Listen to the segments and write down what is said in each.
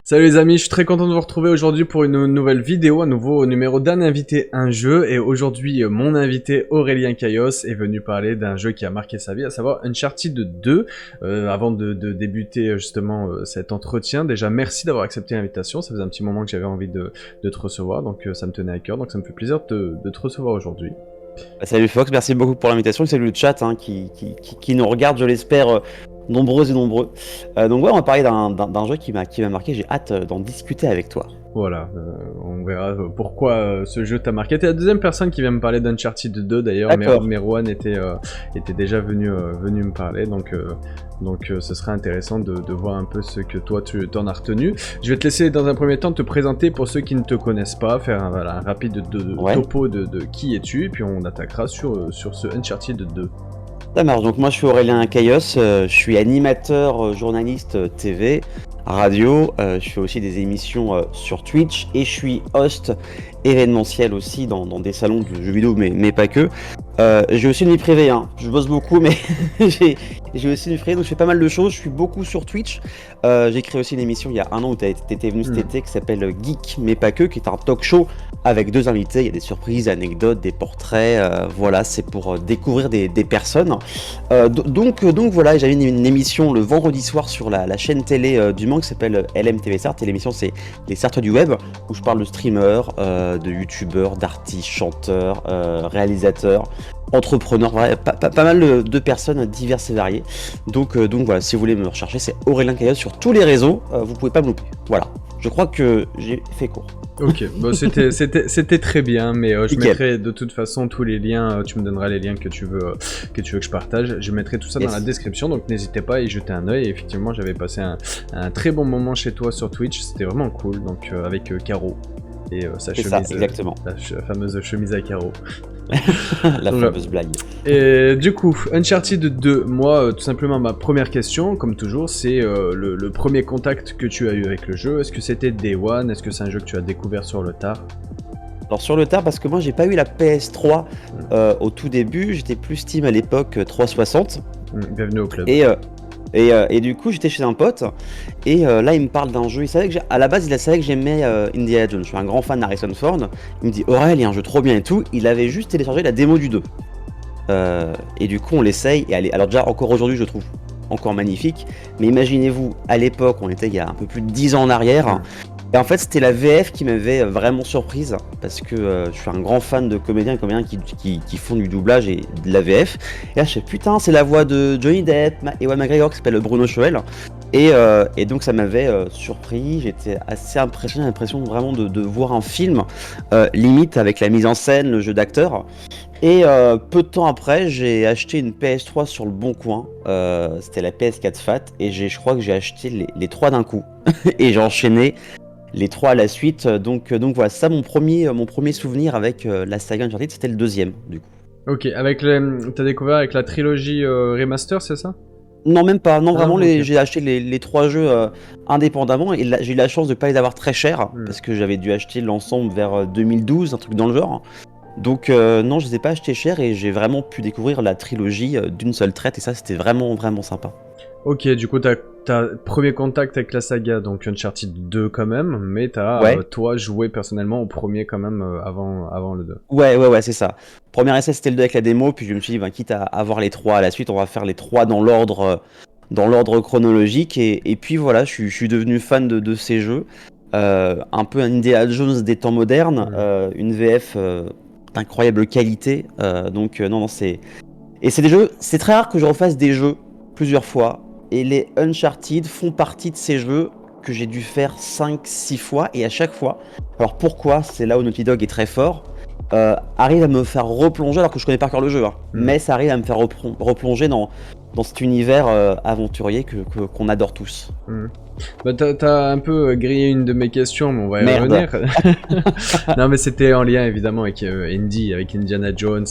Salut les amis, je suis très content de vous retrouver aujourd'hui pour une nouvelle vidéo, un nouveau numéro d'un invité, un jeu. Et aujourd'hui, mon invité Aurélien Caillos est venu parler d'un jeu qui a marqué sa vie, à savoir Uncharted 2. Avant de débuter justement cet entretien, déjà merci d'avoir accepté l'invitation. Ça faisait un petit moment que j'avais envie de te recevoir, donc ça me tenait à cœur. Donc ça me fait plaisir de te recevoir aujourd'hui. Salut Fox, merci beaucoup pour l'invitation et salut le chat qui nous regarde, je l'espère, nombreux et nombreux. Donc ouais, on va parler d'un jeu qui m'a marqué, j'ai hâte d'en discuter avec toi. Voilà, on verra pourquoi ce jeu t'a marqué. T'es la deuxième personne qui vient me parler d'Uncharted 2 d'ailleurs. D'accord. Merwan était déjà venu me parler, donc ce serait intéressant de voir un peu ce que toi tu t'en as retenu. Je vais te laisser dans un premier temps te présenter pour ceux qui ne te connaissent pas, faire un rapide topo de qui es-tu, et puis on attaquera sur ce Uncharted 2. Ça marche, donc moi je suis Aurélien Caillos, je suis animateur, journaliste TV, radio, je fais aussi des émissions sur Twitch et je suis host événementiel aussi dans des salons de jeux vidéo, mais pas que. J'ai aussi une vie privée, hein. Je bosse beaucoup, mais j'ai aussi une vie privée, donc je fais pas mal de choses. Je suis beaucoup sur Twitch. J'ai créé aussi une émission il y a un an où tu étais venu cet été qui s'appelle Geek, mais pas que, qui est un talk show avec deux invités. Il y a des surprises, anecdotes, des portraits. Voilà, c'est pour découvrir des personnes. Donc voilà, j'avais une émission le vendredi soir sur la chaîne télé du Mans qui s'appelle LMTV Start. Et l'émission, c'est les Starts du web, où je parle de streamers, de youtubeurs, d'artistes, chanteurs, réalisateurs, entrepreneurs, voilà, pas mal de personnes diverses et variées. Donc voilà, si vous voulez me rechercher, c'est Aurélien Caillos sur tous les réseaux, vous pouvez pas me louper. Voilà, je crois que j'ai fait court. Ok, bon, c'était très bien, mais je Nickel. mettrai de toute façon tous les liens, tu me donneras les liens que tu veux que je partage. Je mettrai tout ça dans la description, donc n'hésitez pas à y jeter un œil. Effectivement, j'avais passé un très bon moment chez toi sur Twitch, c'était vraiment cool, donc avec Caro et sa chemise, ça, exactement. la fameuse chemise à carreaux. La fameuse blague. Et du coup, Uncharted 2, moi, tout simplement, ma première question, comme toujours, c'est le premier contact que tu as eu avec le jeu. Est-ce que c'était Day One? Est-ce que c'est un jeu que tu as découvert sur le tard? Alors sur le tard, parce que moi j'ai pas eu la PS3 au tout début, j'étais plus Steam à l'époque 360. Bienvenue au club. Et du coup j'étais chez un pote et là il me parle d'un jeu, il savait que à la base il savait que j'aimais Indiana Jones, je suis un grand fan d'Harrison Ford. Il me dit Aurel, il y a un jeu trop bien et tout, il avait juste téléchargé la démo du 2. Et du coup on l'essaye, et alors déjà encore aujourd'hui je trouve encore magnifique, mais imaginez-vous à l'époque, on était il y a un peu plus de 10 ans en arrière. Et en fait, c'était la VF qui m'avait vraiment surprise, parce que je suis un grand fan de comédiens qui font du doublage et de la VF. Et là, je sais, putain, c'est la voix de Johnny Depp et Ewan McGregor qui s'appelle Bruno Choel. Et donc, ça m'avait surpris. J'étais assez impressionné, l'impression vraiment de voir un film, limite avec la mise en scène, le jeu d'acteur. Et peu de temps après, j'ai acheté une PS3 sur le Bon Coin. C'était la PS4 Fat, et je crois que j'ai acheté les trois d'un coup. Et j'ai enchaîné les trois à la suite, donc voilà, ça mon premier souvenir avec la saga Uncharted, c'était le deuxième du coup. Ok, t'as découvert avec la trilogie remaster, c'est ça? Non, même pas, non, vraiment, okay. J'ai acheté les trois jeux indépendamment, et j'ai eu la chance de pas les avoir très chers, parce que j'avais dû acheter l'ensemble vers 2012, un truc dans le genre. Donc non, je les ai pas achetés chers, et j'ai vraiment pu découvrir la trilogie d'une seule traite, et ça c'était vraiment vraiment sympa. Ok, du coup t'as premier contact avec la saga, donc Uncharted 2 quand même, mais t'as toi joué personnellement au premier quand même avant le 2. Ouais, c'est ça. Premier essai c'était le 2 avec la démo, puis je me suis dit, quitte à avoir les trois à la suite, on va faire les trois dans l'ordre chronologique, et puis voilà, je suis devenu fan de ces jeux. Un peu un Indiana Jones des temps modernes, une VF d'incroyable qualité, donc non, c'est des jeux, c'est très rare que je refasse des jeux plusieurs fois, et les Uncharted font partie de ces jeux que j'ai dû faire 5-6 fois, et à chaque fois, alors pourquoi, c'est là où Naughty Dog est très fort, arrive à me faire replonger, alors que je connais par cœur le jeu, mais ça arrive à me faire replonger dans cet univers aventurier qu'on adore tous. Bah t'as un peu grillé une de mes questions, mais on va y revenir. Non, mais c'était en lien évidemment avec Indy, avec Indiana Jones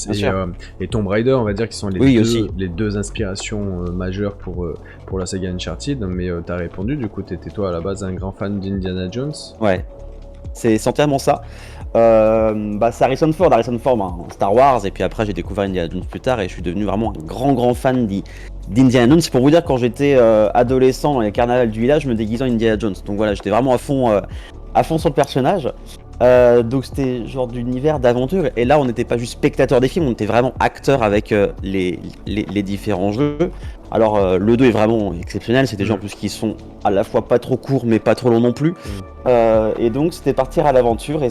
et Tomb Raider, on va dire, qui sont les deux inspirations majeures pour la saga Uncharted. Mais t'as répondu, du coup t'étais toi à la base un grand fan d'Indiana Jones? Ouais. C'est entièrement ça. C'est Harrison Ford, ben, Star Wars, et puis après j'ai découvert Indiana Jones plus tard et je suis devenu vraiment un grand fan d'Indiana Jones. C'est pour vous dire, quand j'étais adolescent dans les carnavals du village, je me déguisais en Indiana Jones. Donc voilà, j'étais vraiment à fond sur le personnage. Donc c'était genre d'univers d'aventure, et là on n'était pas juste spectateur des films, on était vraiment acteur avec les différents jeux. Alors le 2 est vraiment exceptionnel, c'est des jeux en plus qui sont à la fois pas trop courts mais pas trop longs non plus. Et donc c'était partir à l'aventure, et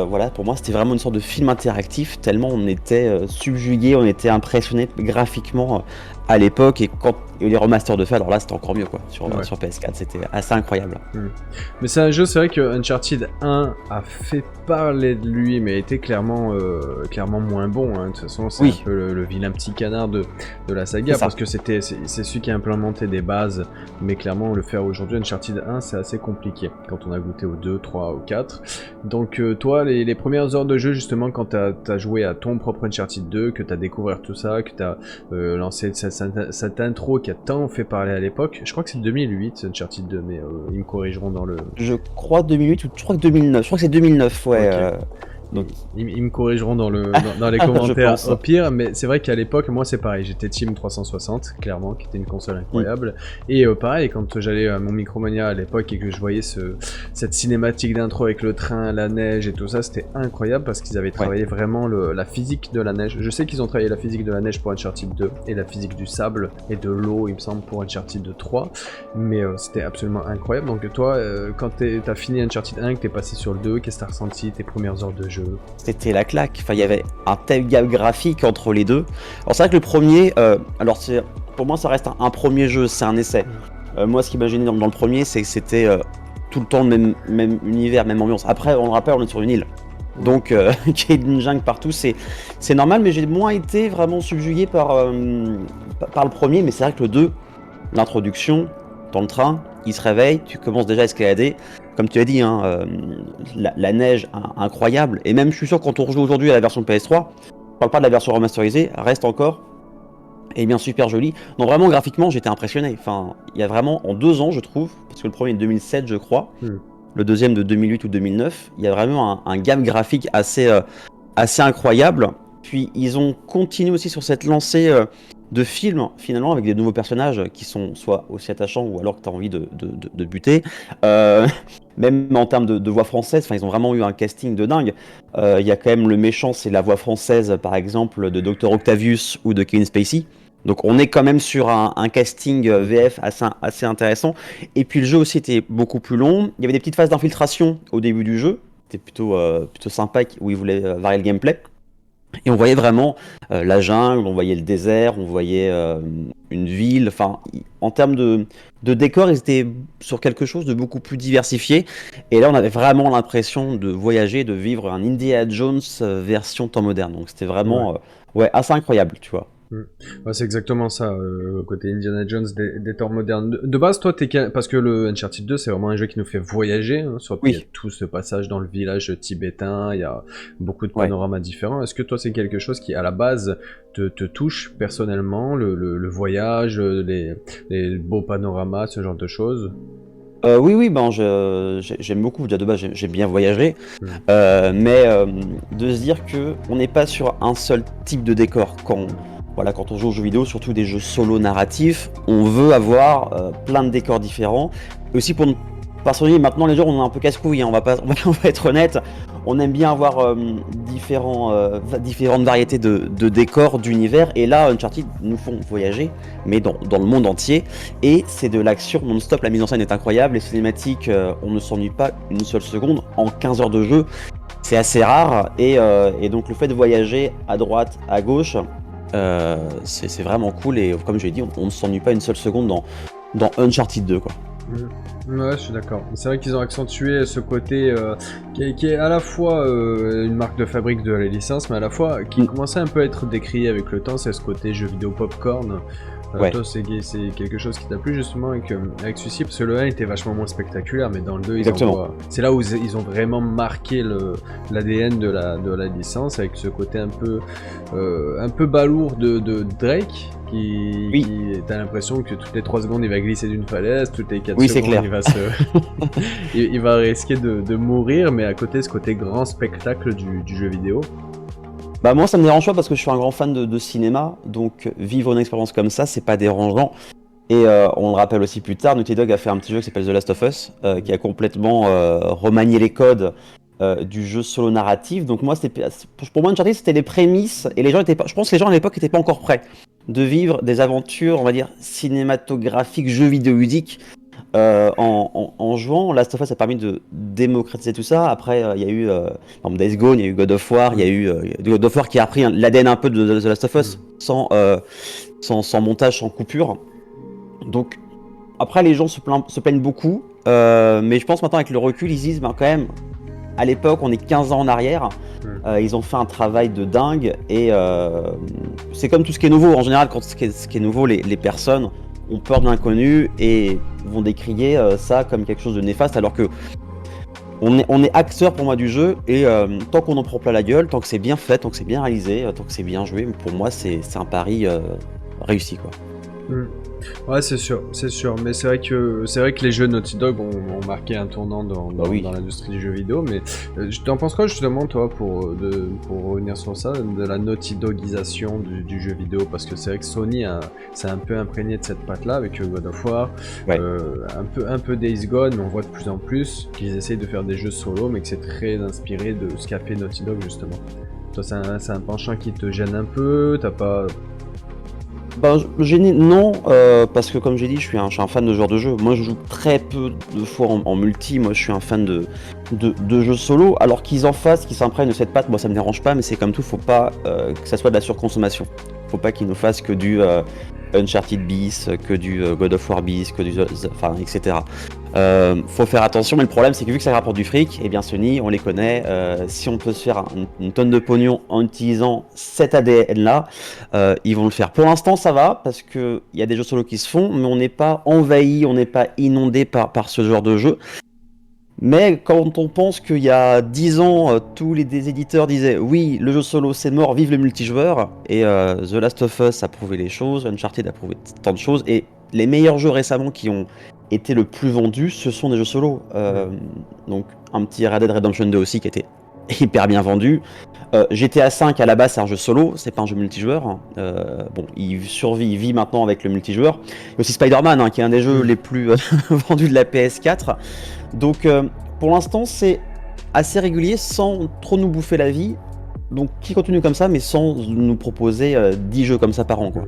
voilà, pour moi c'était vraiment une sorte de film interactif, tellement on était subjugué, on était impressionné graphiquement à l'époque, et quand il y a eu les remasters de fait, alors là c'était encore mieux quoi, sur PS4, c'était assez incroyable. Mais c'est un jeu, c'est vrai que Uncharted 1 a fait parler de lui, mais était clairement moins bon, hein. De toute façon c'est un peu le vilain petit canard de la saga, parce que c'est celui qui a implémenté des bases, mais clairement le faire aujourd'hui, Uncharted 1, c'est assez compliqué quand on a goûté au 2, 3 ou 4. Donc toi, les premières heures de jeu, justement, quand t'as joué à ton propre Uncharted 2, que t'as découvert tout ça, que t'as lancé cette intro qui a tant fait parler à l'époque, je crois que c'est 2008 Uncharted 2, mais ils me corrigeront dans le... Je crois 2008 ou je crois que 2009, je crois que c'est 2009, ouais. Okay. Donc ils me corrigeront dans les commentaires au pire, mais c'est vrai qu'à l'époque, moi c'est pareil, j'étais Team 360, clairement, qui était une console incroyable. Et pareil, quand j'allais à mon Micromania à l'époque et que je voyais cette cinématique d'intro avec le train, la neige et tout ça, c'était incroyable parce qu'ils avaient travaillé vraiment la physique de la neige. Je sais qu'ils ont travaillé la physique de la neige pour Uncharted 2 et la physique du sable et de l'eau, il me semble, pour Uncharted 3, mais c'était absolument incroyable. Donc toi, quand t'as fini Uncharted 1, que t'es passé sur le 2, qu'est-ce que t'as ressenti, tes premières heures de jeu? C'était la claque, enfin il y avait un tel gap graphique entre les deux. Alors c'est vrai que le premier, pour moi ça reste un premier jeu, c'est un essai. Moi ce qui m'a gêné dans le premier, c'est que c'était tout le temps le même univers, même ambiance. Après on le rappelle, on est sur une île, donc qu'il y ait une jungle partout, c'est normal, mais j'ai moins été vraiment subjugué par le premier. Mais c'est vrai que le 2, l'introduction dans le train, il se réveille, tu commences déjà à escalader. Comme tu as dit, hein, la neige incroyable. Et même, je suis sûr, quand on rejoue aujourd'hui à la version PS3, je parle pas de la version remasterisée, reste encore bien super joli. Non, vraiment, graphiquement, j'étais impressionné. Enfin, il y a vraiment, en 2 ans, je trouve, parce que le premier est de 2007, je crois, le deuxième de 2008 ou 2009, il y a vraiment un gamme graphique assez incroyable. Puis, ils ont continué aussi sur cette lancée de films, finalement, avec des nouveaux personnages qui sont soit aussi attachants ou alors que tu as envie de buter. Même en termes de voix française, ils ont vraiment eu un casting de dingue. Il y a quand même le méchant, c'est la voix française, par exemple, de Dr. Octavius ou de Kevin Spacey. Donc on est quand même sur un casting VF assez intéressant. Et puis le jeu aussi était beaucoup plus long. Il y avait des petites phases d'infiltration au début du jeu. C'était plutôt sympa, où ils voulaient varier le gameplay. Et on voyait vraiment la jungle, on voyait le désert, on voyait une ville. Enfin, en termes de décor, ils étaient sur quelque chose de beaucoup plus diversifié. Et là, on avait vraiment l'impression de voyager, de vivre un Indiana Jones version temps moderne. Donc c'était vraiment assez incroyable, tu vois. Ouais, c'est exactement ça, côté Indiana Jones des temps modernes. De base, toi, parce que le Uncharted 2, c'est vraiment un jeu qui nous fait voyager, hein, il y a tout ce passage dans le village tibétain, il y a beaucoup de panoramas différents. Est-ce que toi, c'est quelque chose qui, à la base, te touche personnellement, le voyage, les beaux panoramas, ce genre de choses? Oui, j'aime beaucoup. Déjà de base, j'aime bien voyager, mais de se dire que on n'est pas sur un seul type de décor. Quand on joue aux jeux vidéo, surtout des jeux solo narratifs, on veut avoir plein de décors différents. Et aussi pour ne pas s'ennuyer, maintenant les gens on est un peu casse-couilles, hein, on va être honnête. On aime bien avoir différentes variétés de décors, d'univers. Et là, Uncharted nous font voyager, mais dans le monde entier. Et c'est de l'action non-stop, la mise en scène est incroyable. Les cinématiques, on ne s'ennuie pas une seule seconde. En 15 heures de jeu, c'est assez rare. Et donc le fait de voyager à droite, à gauche, c'est vraiment cool. Et comme je l'ai dit, on ne s'ennuie pas une seule seconde dans Uncharted 2, quoi. Ouais, je suis d'accord. C'est vrai qu'ils ont accentué ce côté qui est à la fois une marque de fabrique de la licence, mais à la fois qui commençait un peu à être décrié avec le temps, c'est ce côté jeu vidéo popcorn. Toi, c'est quelque chose qui t'a plu justement avec celui-ci, parce que le 1 était vachement moins spectaculaire, mais dans le 2, c'est là où ils ont vraiment marqué l'ADN de la licence, avec ce côté un peu balourd de Drake, Oui, T'as l'impression que toutes les 3 secondes il va glisser d'une falaise, toutes les 4 oui, c'est secondes clair. il va il va risquer de mourir, mais à côté ce côté grand spectacle du jeu vidéo. Bah moi ça me dérange pas parce que je suis un grand fan de cinéma, donc vivre une expérience comme ça, c'est pas dérangeant. Et on le rappelle aussi plus tard, Naughty Dog a fait un petit jeu qui s'appelle The Last of Us, qui a complètement remanié les codes du jeu solo narratif. Donc moi, pour moi, Uncharted, c'était les prémices, et les gens étaient pas, je pense que les gens à l'époque n'étaient pas encore prêts de vivre des aventures, on va dire, cinématographiques, jeux vidéoludiques, en jouant. Last of Us a permis de démocratiser tout ça. Après, il y a eu par exemple, Days Gone, il y a eu God of War, il y a eu God of War qui a pris l'ADN un peu de The Last of Us, sans montage, sans coupure. Donc après les gens se plaignent beaucoup, mais je pense maintenant avec le recul ils se disent quand même à l'époque on est 15 ans en arrière, ils ont fait un travail de dingue et c'est comme tout ce qui est nouveau en général, quand ce qui est nouveau les personnes ont peur de l'inconnu et vont décrier ça comme quelque chose de néfaste alors que on est acteur pour moi du jeu et tant qu'on en prend plein la gueule, tant que c'est bien fait, tant que c'est bien réalisé, tant que c'est bien joué, pour moi c'est un pari réussi quoi. Ouais, c'est sûr, mais c'est vrai que les jeux Naughty Dog ont marqué un tournant dans l'industrie du jeu vidéo, mais t'en penses quoi justement toi pour revenir sur ça, de la Naughty Dogisation du jeu vidéo, parce que c'est vrai que Sony s'est un peu imprégné de cette patte-là avec God of War, Ouais. un peu Days Gone, mais on voit de plus en plus qu'ils essayent de faire des jeux solo, mais que c'est très inspiré de ce qu'a fait Naughty Dog justement. Toi, c'est un penchant qui te gêne un peu, t'as pas... Ben, gêné, non, parce que comme j'ai dit, je suis un fan de ce genre de jeu. Moi, je joue très peu de fois en multi. Moi, je suis un fan de jeux solo. Alors qu'ils en fassent, qu'ils s'imprègnent de cette patte, moi, ça me dérange pas, mais c'est comme tout, faut pas que ça soit de la surconsommation. Faut pas qu'ils nous fassent que du Uncharted bis, que du God of War bis, que du, enfin, etc. Faut faire attention, mais le problème, c'est que vu que ça rapporte du fric, eh bien Sony, on les connaît. Si on peut se faire une tonne de pognon en utilisant cet ADN-là, ils vont le faire. Pour l'instant, ça va, parce qu'il y a des jeux solo qui se font, mais on n'est pas envahi, on n'est pas inondé par ce genre de jeu. Mais quand on pense qu'il y a 10 ans, tous des éditeurs disaient oui, le jeu solo c'est mort, vive le multijoueur, et The Last of Us a prouvé les choses, Uncharted a prouvé tant de choses, et les meilleurs jeux récemment qui ont été le plus vendus, ce sont des jeux solo. Donc un petit Red Dead Redemption 2 aussi qui était hyper bien vendu. GTA V à la base c'est un jeu solo, c'est pas un jeu multijoueur. Bon, il vit maintenant avec le multijoueur. Il y a aussi Spider-Man qui est un des jeux les plus vendus de la PS4. Donc pour l'instant c'est assez régulier sans trop nous bouffer la vie. Donc qui continue comme ça mais sans nous proposer 10 jeux comme ça par an quoi.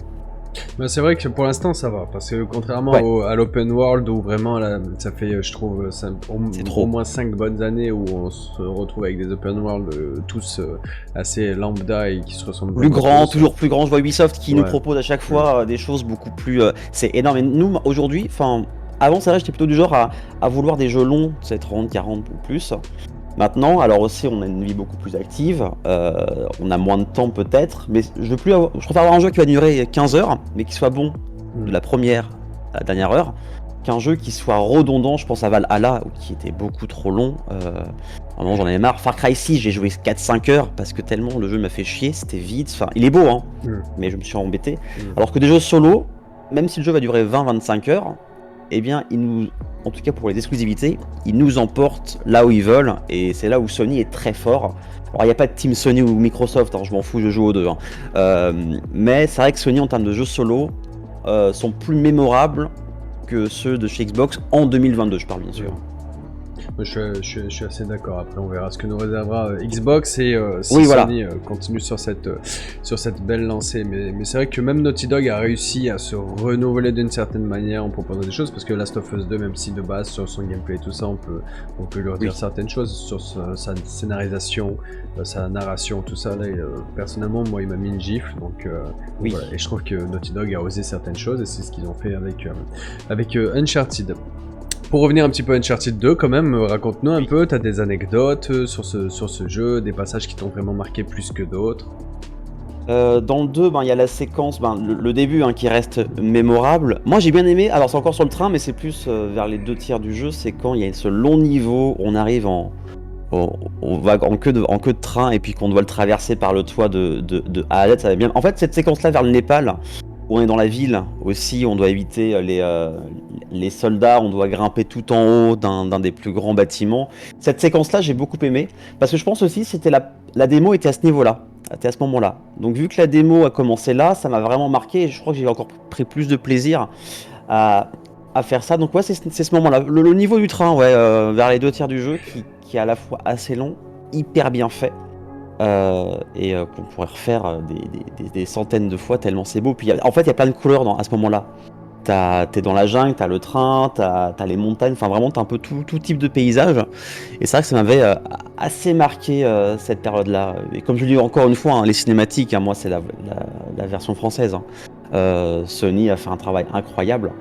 Bah, c'est vrai que pour l'instant ça va, parce que contrairement à l'open world où vraiment là, ça fait je trouve au moins 5 bonnes années où on se retrouve avec des open world tous assez lambda et qui se ressemblent plus grand, toujours plus grand. Je vois Ubisoft qui nous propose à chaque fois des choses beaucoup plus c'est énorme. Et nous aujourd'hui, enfin avant ça j'étais plutôt du genre à vouloir des jeux longs, 30, 40 ou plus. Maintenant, alors aussi on a une vie beaucoup plus active, on a moins de temps peut-être, mais je préfère avoir un jeu qui va durer 15 heures, mais qui soit bon de la première à la dernière heure, qu'un jeu qui soit redondant. Je pense à Valhalla, qui était beaucoup trop long, vraiment j'en avais marre. Far Cry 6, j'ai joué 4-5 heures, parce que tellement le jeu m'a fait chier, c'était vide, enfin il est beau mais je me suis embêté. Alors que des jeux solo, même si le jeu va durer 20-25 heures, eh bien, en tout cas pour les exclusivités, ils nous emportent là où ils veulent, et c'est là où Sony est très fort. Alors il n'y a pas de team Sony ou Microsoft, je m'en fous, je joue aux deux. Mais c'est vrai que Sony en termes de jeux solo sont plus mémorables que ceux de chez Xbox en 2022, je parle bien sûr. Je suis assez d'accord. Après, on verra ce que nous réservera Xbox et si Sony continue sur cette belle lancée. Mais c'est vrai que même Naughty Dog a réussi à se renouveler d'une certaine manière en proposant des choses, parce que Last of Us 2, même si de base sur son gameplay et tout ça, on peut lui redire certaines choses sur sa scénarisation, sa narration, tout ça. Là, personnellement, moi, il m'a mis une gifle. Donc voilà. Et je trouve que Naughty Dog a osé certaines choses, et c'est ce qu'ils ont fait avec Uncharted. Pour revenir un petit peu à Uncharted 2, quand même, raconte-nous un peu, t'as des anecdotes sur ce jeu, des passages qui t'ont vraiment marqué plus que d'autres? Dans le 2, il y a la séquence, le début qui reste mémorable. Moi j'ai bien aimé, alors c'est encore sur le train, mais c'est plus vers les 2 tiers du jeu, c'est quand il y a ce long niveau, on arrive en queue de train, et puis qu'on doit le traverser par le toit de A à Z, ça va bien. En fait, cette séquence-là vers le Népal, où on est dans la ville aussi, on doit éviter les soldats, on doit grimper tout en haut d'un des plus grands bâtiments. Cette séquence-là, j'ai beaucoup aimé, parce que je pense aussi c'était la démo était à ce niveau-là, était à ce moment-là. Donc vu que la démo a commencé là, ça m'a vraiment marqué, et je crois que j'ai encore pris plus de plaisir à, à faire ça. Donc ouais, c'est ce moment-là. Le niveau du train, ouais, vers les 2 tiers du jeu, qui est à la fois assez long, hyper bien fait. Qu'on pourrait refaire des centaines de fois tellement c'est beau. Puis en fait, il y a plein de couleurs à ce moment-là. T'es dans la jungle, t'as le train, t'as les montagnes, enfin vraiment t'as un peu tout type de paysage. Et c'est vrai que ça m'avait assez marqué cette période-là. Et comme je le dis encore une fois, hein, les cinématiques, hein, moi c'est la version française. Hein. Sony a fait un travail incroyable.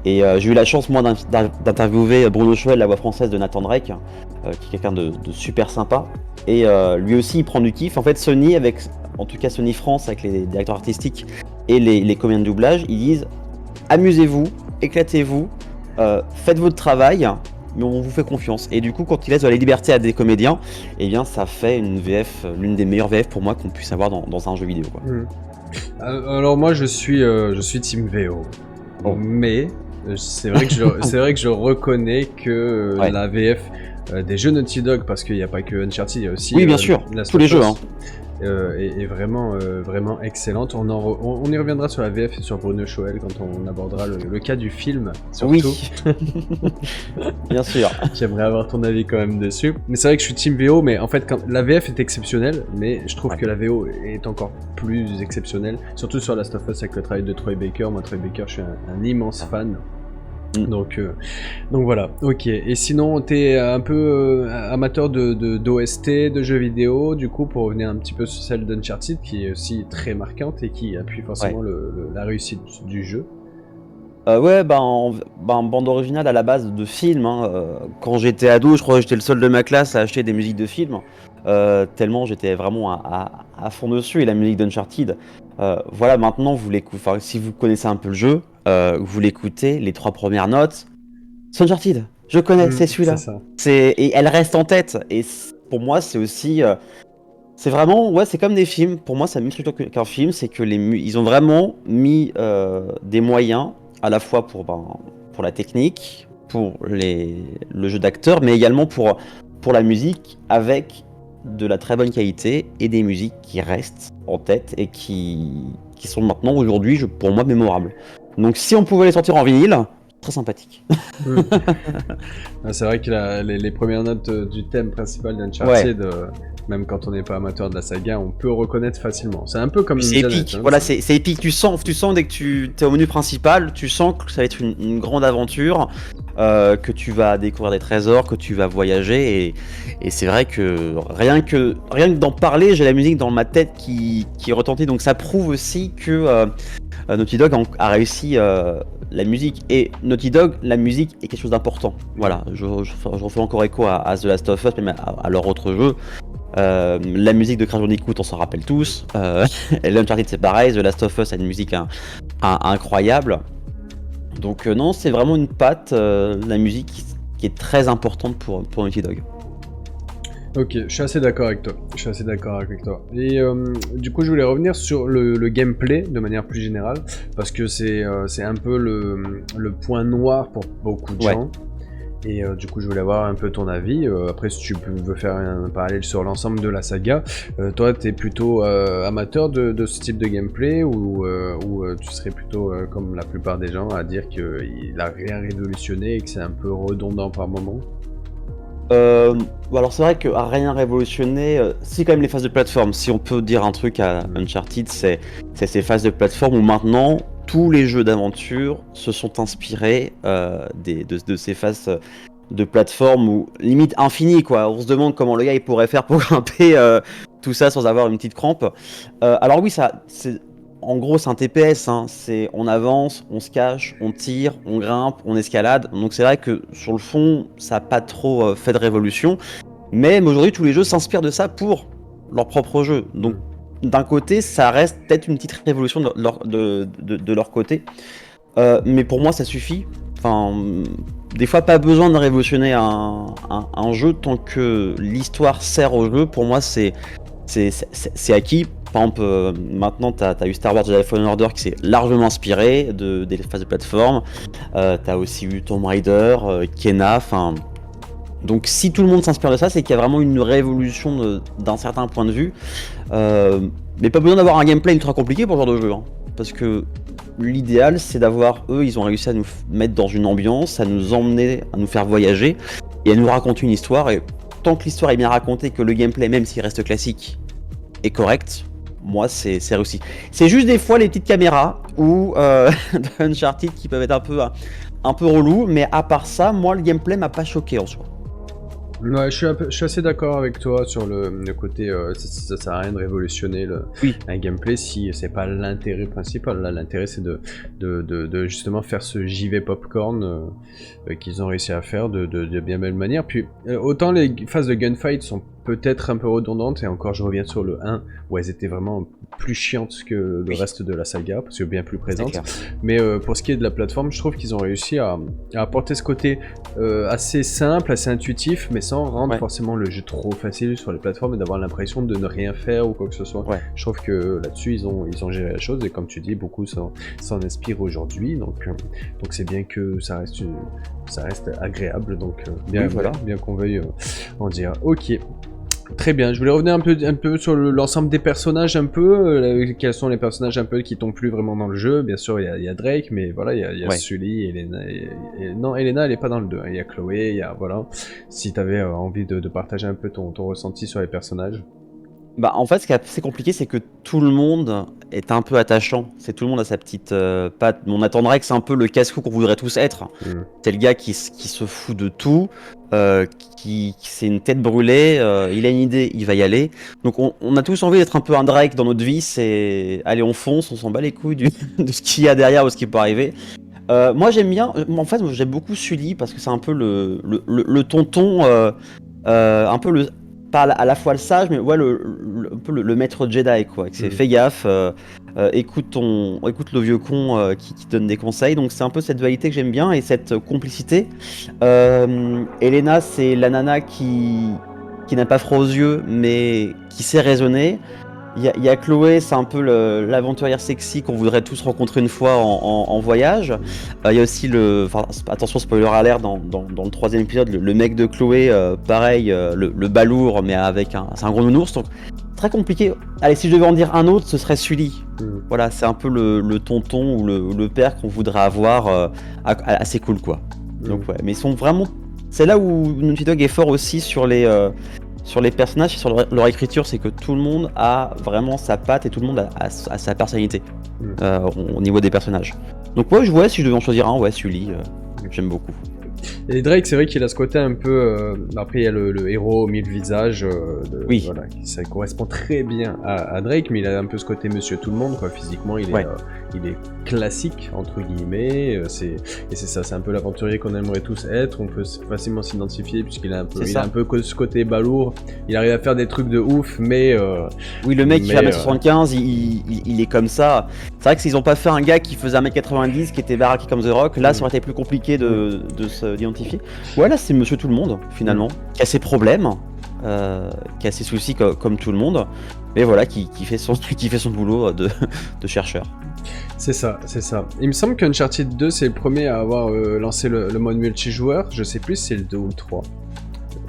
Et j'ai eu la chance moi d'interviewer Bruno Choel, la voix française de Nathan Drake, qui est quelqu'un de super sympa. Et lui aussi il prend du kiff. En fait Sony, en tout cas Sony France, avec les directeurs artistiques et les comédiens de doublage, ils disent amusez-vous, éclatez-vous, faites votre travail, mais on vous fait confiance. Et du coup, quand il laisse de la liberté à des comédiens, eh bien, ça fait une VF, l'une des meilleures VF pour moi qu'on puisse avoir dans un jeu vidéo. Quoi. Alors moi, je suis Team VO, mais c'est vrai que je reconnais que la VF des jeux Naughty Dog, parce qu'il n'y a pas que Uncharted, il y a aussi bien sûr, tous les jeux. Hein. Est vraiment excellente. On y reviendra sur la VF et sur Bruno Choel quand on abordera le cas du film, surtout. Oui, bien sûr. J'aimerais avoir ton avis quand même dessus. Mais c'est vrai que je suis Team VO, mais en fait, la VF est exceptionnelle, mais je trouve que la VO est encore plus exceptionnelle, surtout sur Last of Us avec le travail de Troy Baker. Moi, Troy Baker, je suis un immense fan. Donc voilà, ok. Et sinon, t'es un peu amateur d'OST, de jeux vidéo, du coup, pour revenir un petit peu sur celle d'Uncharted, qui est aussi très marquante et qui appuie forcément la réussite du jeu. Ouais, bande originale à la base de films. Hein. Quand j'étais ado, je crois que j'étais le seul de ma classe à acheter des musiques de films. Tellement j'étais vraiment à fond dessus. Et la musique d'Uncharted, voilà, maintenant, si vous connaissez un peu le jeu, vous l'écoutez, les 3 premières notes, c'est Uncharted. Je connais, c'est celui-là. Et elle reste en tête. Et pour moi, c'est aussi... c'est vraiment... Ouais, c'est comme des films. Pour moi, c'est la même structure qu'un film. C'est que ils ont vraiment mis des moyens à la fois pour la technique, pour le jeu d'acteur, mais également pour la musique, avec de la très bonne qualité et des musiques qui restent en tête et qui sont maintenant, aujourd'hui, pour moi, mémorables. Donc si on pouvait les sortir en vinyle, très sympathique. C'est vrai que les premières notes du thème principal d'Uncharted, même quand on n'est pas amateur de la saga, on peut reconnaître facilement. C'est un peu comme c'est épique. Hein, voilà, c'est épique. Tu sens dès que tu es au menu principal, tu sens que ça va être une grande aventure, que tu vas découvrir des trésors, que tu vas voyager. Et c'est vrai que rien que d'en parler, j'ai la musique dans ma tête qui retentit. Donc ça prouve aussi que Naughty Dog a réussi la musique. Et Naughty Dog, la musique est quelque chose d'important. Voilà, je refais encore écho à The Last of Us, même à leur autre jeu. La musique de Crash Bandicoot, on s'en rappelle tous. L'Uncharted, c'est pareil. The Last of Us a une musique incroyable. Donc non, c'est vraiment une patte, la musique qui est très importante pour Naughty Dog. Ok, je suis assez d'accord avec toi. Et du coup, je voulais revenir sur le gameplay de manière plus générale, parce que c'est un peu le point noir pour beaucoup de gens. Et du coup, je voulais avoir un peu ton avis. Après, si tu veux faire un parallèle sur l'ensemble de la saga, toi, t'es plutôt amateur de ce type de gameplay, ou tu serais plutôt comme la plupart des gens à dire qu'il a rien révolutionné et que c'est un peu redondant par moment? Alors c'est vrai que à rien révolutionné, c'est quand même les phases de plateforme. Si on peut dire un truc à Uncharted, c'est ces phases de plateforme où maintenant tous les jeux d'aventure se sont inspirés de ces phases de plateforme où limite infini quoi. On se demande comment le gars il pourrait faire pour grimper tout ça sans avoir une petite crampe. Alors oui, en gros, c'est un TPS, hein. On avance, on se cache, on tire, on grimpe, on escalade. Donc c'est vrai que sur le fond, ça n'a pas trop fait de révolution. Mais aujourd'hui, tous les jeux s'inspirent de ça pour leur propre jeu. Donc d'un côté, ça reste peut-être une petite révolution de leur côté. Mais pour moi, ça suffit. Enfin, des fois, pas besoin de révolutionner un jeu tant que l'histoire sert au jeu. Pour moi, c'est acquis. Par exemple, maintenant, t'as eu Star Wars Jedi Fallen Order qui s'est largement inspiré des phases de plateforme. T'as aussi eu Tomb Raider, Kena, enfin. Donc, si tout le monde s'inspire de ça, c'est qu'il y a vraiment une révolution d'un certain point de vue. Mais pas besoin d'avoir un gameplay ultra compliqué pour ce genre de jeu, hein. Parce que l'idéal, c'est d'avoir, eux, ils ont réussi à nous mettre dans une ambiance, à nous emmener, à nous faire voyager et à nous raconter une histoire. Et tant que l'histoire est bien racontée, que le gameplay, même s'il reste classique, est correct, moi, c'est réussi. C'est juste des fois les petites caméras ou dans Uncharted qui peuvent être un peu relou, mais à part ça, moi, le gameplay m'a pas choqué en soi. Ouais, je suis assez d'accord avec toi sur le côté, ça sert à rien de révolutionner Oui. un gameplay si c'est pas l'intérêt principal. Là, l'intérêt c'est de justement faire ce JV popcorn qu'ils ont réussi à faire de bien belle manière. Puis autant les phases de gunfight sont peut-être un peu redondantes, et encore je reviens sur le 1 où elles étaient vraiment plus chiantes que le reste de la saga, parce que bien plus présentes. Mais pour ce qui est de la plateforme, je trouve qu'ils ont réussi à apporter ce côté assez simple, assez intuitif, mais sans rendre forcément le jeu trop facile sur les plateformes et d'avoir l'impression de ne rien faire ou quoi que ce soit. Je trouve que là-dessus ils ont géré la chose, et comme tu dis, beaucoup s'en inspirent aujourd'hui, donc c'est bien que ça reste agréable, donc bien qu'on veuille en dire. Ok. Très bien, je voulais revenir un peu sur l'ensemble des personnages un peu, quels sont les personnages un peu qui t'ont plu vraiment dans le jeu. Bien sûr, il y a Drake, mais voilà, il y a Sully, Elena, non, Elena elle est pas dans le 2, il y a Chloé, il y a, voilà, si t'avais envie de partager un peu ton ressenti sur les personnages. Bah, en fait, ce qui est assez compliqué, c'est que tout le monde est un peu attachant. C'est tout le monde a sa petite patte. On attendrait que c'est un peu le casse-cou qu'on voudrait tous être. C'est le gars qui se fout de tout, qui c'est une tête brûlée, il a une idée, il va y aller. Donc on a tous envie d'être un peu un Drake dans notre vie, c'est allez, on fonce, on s'en bat les couilles de ce qu'il y a derrière ou ce qui peut arriver. Moi j'aime bien, en fait j'aime beaucoup Sully parce que c'est un peu le tonton, un peu le pas à la fois le sage, mais ouais, un peu le maître Jedi, quoi. C'est fais gaffe, écoute le vieux con qui te donne des conseils. Donc c'est un peu cette dualité que j'aime bien et cette complicité. Elena, c'est la nana qui n'a pas froid aux yeux, mais qui sait raisonner. Il y a Chloé, c'est un peu l'aventurière sexy qu'on voudrait tous rencontrer une fois en voyage. Il y a aussi attention, spoiler alert, dans le troisième épisode, le mec de Chloé, pareil, le balourd, mais c'est un gros nounours, donc très compliqué. Allez, si je devais en dire un autre, ce serait Sully. Voilà, c'est un peu le tonton ou le père qu'on voudrait avoir, assez cool, quoi. Donc ouais, mais ils sont vraiment... C'est là où Naughty Dog est fort aussi sur les personnages et sur leur écriture, c'est que tout le monde a vraiment sa patte et tout le monde a sa personnalité au niveau des personnages. Donc ouais, si je devais en choisir un, Sully, j'aime beaucoup. Et Drake, c'est vrai qu'il a ce côté un peu... après, il y a le héros aux mille visages. Voilà, ça correspond très bien à Drake, mais il a un peu ce côté monsieur tout le monde, quoi. Physiquement, il est classique, entre guillemets. Et c'est ça, c'est un peu l'aventurier qu'on aimerait tous être. On peut facilement s'identifier, puisqu'il a un peu ce côté balourd. Il arrive à faire des trucs de ouf, mais... oui, le mec qui fait 1m75, il est comme ça. C'est vrai que s'ils ont pas fait un gars qui faisait 1m90, qui était baraqué comme The Rock, là, ça aurait été plus compliqué de s'identifier. Voilà, c'est monsieur tout le monde, finalement, qui a ses problèmes, qui a ses soucis comme tout le monde, mais voilà, qui fait son boulot de chercheur. C'est ça. Il me semble qu'Uncharted 2, c'est le premier à avoir lancé le mode multijoueur. Je sais plus si c'est le 2 ou le 3.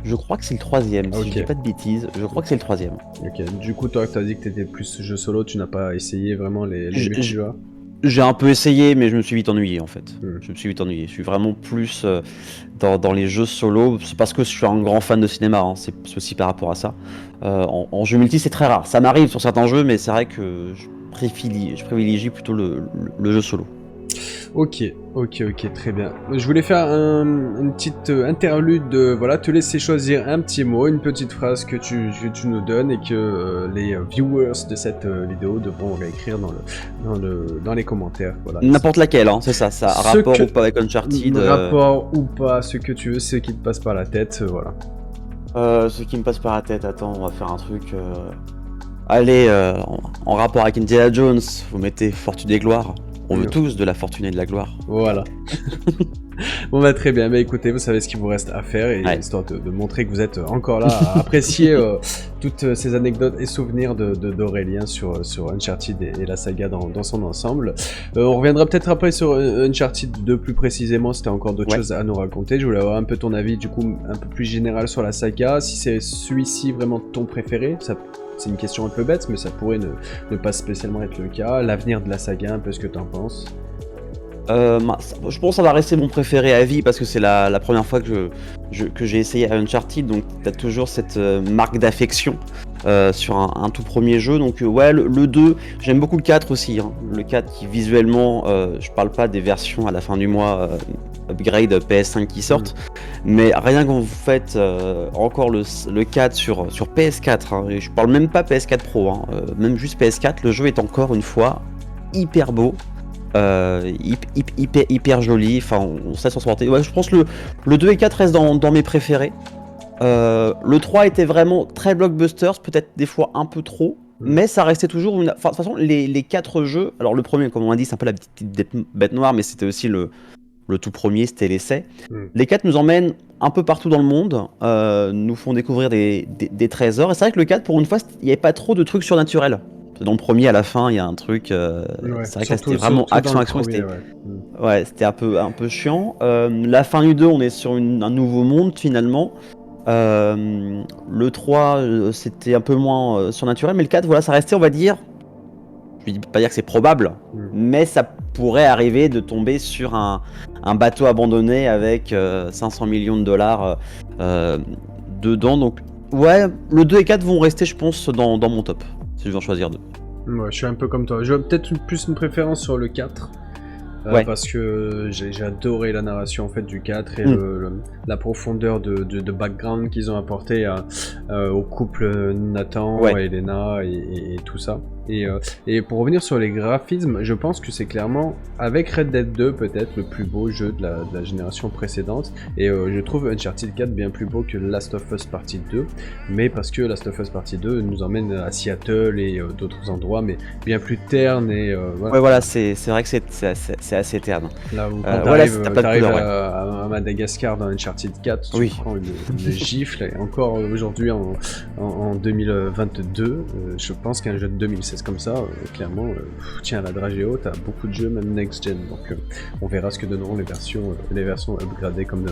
Je crois que c'est le troisième, si je dis pas de bêtises, je crois que c'est le troisième. Ok, du coup, toi, t'as dit que t'étais plus jeu solo, tu n'as pas essayé vraiment les multijoueurs? J'ai un peu essayé, mais je me suis vite ennuyé en fait. Je suis vraiment plus dans les jeux solo. C'est parce que je suis un grand fan de cinéma, hein. C'est aussi par rapport à ça. En jeu multi, c'est très rare. Ça m'arrive sur certains jeux, mais c'est vrai que je privilégie plutôt le jeu solo. Ok, très bien. Je voulais faire une petite interlude, voilà, te laisser choisir un petit mot, une petite phrase que tu nous donnes et que les viewers de cette vidéo devront réécrire dans les commentaires. Voilà. N'importe laquelle, hein, c'est ça, rapport ou pas avec Uncharted. Rapport ou pas, ce que tu veux, ce qui te passe par la tête, voilà. Ce qui me passe par la tête, attends, on va faire un truc... Allez, en rapport avec Indiana Jones, vous mettez Fortune et Gloire. On veut tous de la fortune et de la gloire. Voilà. Bon bah très bien, mais écoutez, vous savez ce qu'il vous reste à faire, et Ouais. histoire de montrer que vous êtes encore là à apprécier toutes ces anecdotes et souvenirs d'Aurélien sur Uncharted et la saga dans son ensemble. On reviendra peut-être après sur Uncharted 2 plus précisément, si t'as encore d'autres Ouais. choses à nous raconter. Je voulais avoir un peu ton avis du coup un peu plus général sur la saga, si c'est celui-ci vraiment ton préféré, ça... C'est une question un peu bête, mais ça pourrait ne pas spécialement être le cas. L'avenir de la saga, un peu ce que t'en penses. Je pense que ça va rester mon préféré à vie parce que c'est la première fois que j'ai essayé Uncharted, donc t'as toujours cette marque d'affection sur un tout premier jeu. Donc ouais, le 2, j'aime beaucoup le 4 aussi, hein. Le 4 qui visuellement, je parle pas des versions à la fin du mois upgrade PS5 qui sortent, mais rien quand vous faites encore le 4 sur PS4, hein, et je parle même pas PS4 Pro, hein, même juste PS4, le jeu est encore une fois hyper beau. Hyper joli, enfin on sait s'en sortir. Ouais, je pense que le 2 et 4 restent dans mes préférés. Le 3 était vraiment très blockbusters, peut-être des fois un peu trop, mais ça restait toujours une... Enfin, de toute façon, les 4 jeux, alors le premier, comme on a dit, c'est un peu la petite bête noire, mais c'était aussi le tout premier, c'était l'essai. Les 4 nous emmènent un peu partout dans le monde, nous font découvrir des trésors, et c'est vrai que le 4, pour une fois, il n'y avait pas trop de trucs surnaturels. Dans le premier, à la fin, il y a un truc. Ouais, c'est vrai que là, c'était vraiment action. Premier, ouais, c'était un peu chiant. La fin du 2, on est sur un nouveau monde finalement. Le 3, c'était un peu moins surnaturel, mais le 4, voilà, ça restait, on va dire. Je ne vais pas dire que c'est probable, mais ça pourrait arriver de tomber sur un bateau abandonné avec 500 millions de dollars dedans. Donc, ouais, le 2 et 4 vont rester, je pense, dans mon top. Si je veux en choisir 2. Ouais, je suis un peu comme toi. J'aurais peut-être plus une préférence sur le 4. Ouais. Parce que j'ai adoré la narration en fait du 4 et la profondeur de background qu'ils ont apporté au couple Nathan, Elena et tout ça. Et pour revenir sur les graphismes, je pense que c'est clairement, avec Red Dead 2 peut-être, le plus beau jeu de la génération précédente. Et je trouve Uncharted 4 bien plus beau que Last of Us Partie 2. Mais parce que Last of Us Partie 2 nous emmène à Seattle et d'autres endroits, mais bien plus terne. Et, voilà. Ouais, voilà, c'est vrai que c'est assez terne. Là où quand t'arrives à Madagascar dans Uncharted 4, tu prends une gifle. Et encore aujourd'hui en 2022, je pense qu'un jeu de 2016 comme ça, clairement, tiens, à la dragée haute, t'as beaucoup de jeux, même next-gen, donc on verra ce que donneront les versions upgradées comme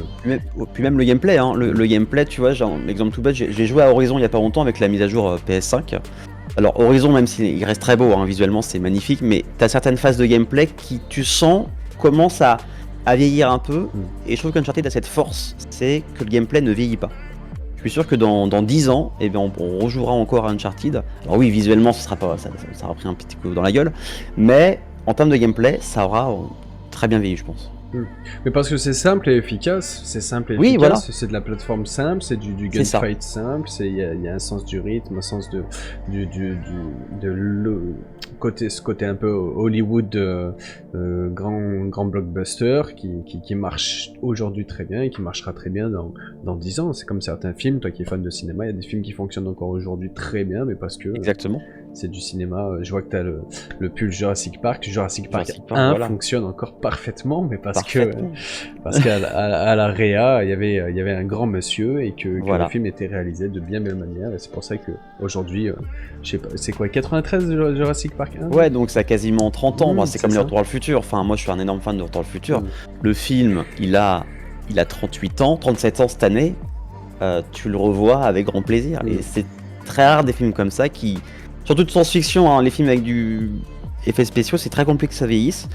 puis même le gameplay, hein, le gameplay, tu vois, genre, l'exemple tout bête, j'ai joué à Horizon il y a pas longtemps avec la mise à jour PS5. Alors Horizon, même s'il reste très beau, hein, visuellement c'est magnifique, mais t'as certaines phases de gameplay qui, tu sens, commencent à vieillir un peu, et je trouve qu'Uncharted a cette force, c'est que le gameplay ne vieillit pas. Je suis sûr que dans 10 ans, eh bien, on rejouera encore à Uncharted. Alors oui, visuellement, ça aura pris un petit coup dans la gueule, mais en termes de gameplay, ça aura très bien vieilli, je pense. Mais parce que c'est simple et efficace, c'est de la plateforme simple, c'est du gunfight simple, il y a un sens du rythme, un sens ce côté un peu Hollywood grand blockbuster qui marche aujourd'hui très bien et qui marchera très bien dans 10 ans. C'est comme certains films, toi qui es fan de cinéma, il y a des films qui fonctionnent encore aujourd'hui très bien, mais parce que exactement. C'est du cinéma. Je vois que t'as le pull Jurassic Park 1 fonctionne encore parfaitement, mais parce qu'à la réa, il y avait un grand monsieur et que le film était réalisé de bien belle manière, et c'est pour ça que aujourd'hui, je sais pas, c'est quoi, 93 Jurassic Park 1 ? Ouais, donc ça a quasiment 30 ans. C'est comme les Retour vers le futur. Enfin, moi je suis un énorme fan de Retour vers le futur. Le film, il a 38 ans, 37 ans cette année. Tu le revois avec grand plaisir. Et c'est très rare des films comme ça qui... Surtout de science-fiction, hein, les films avec du effets spéciaux, c'est très compliqué que ça vieillisse.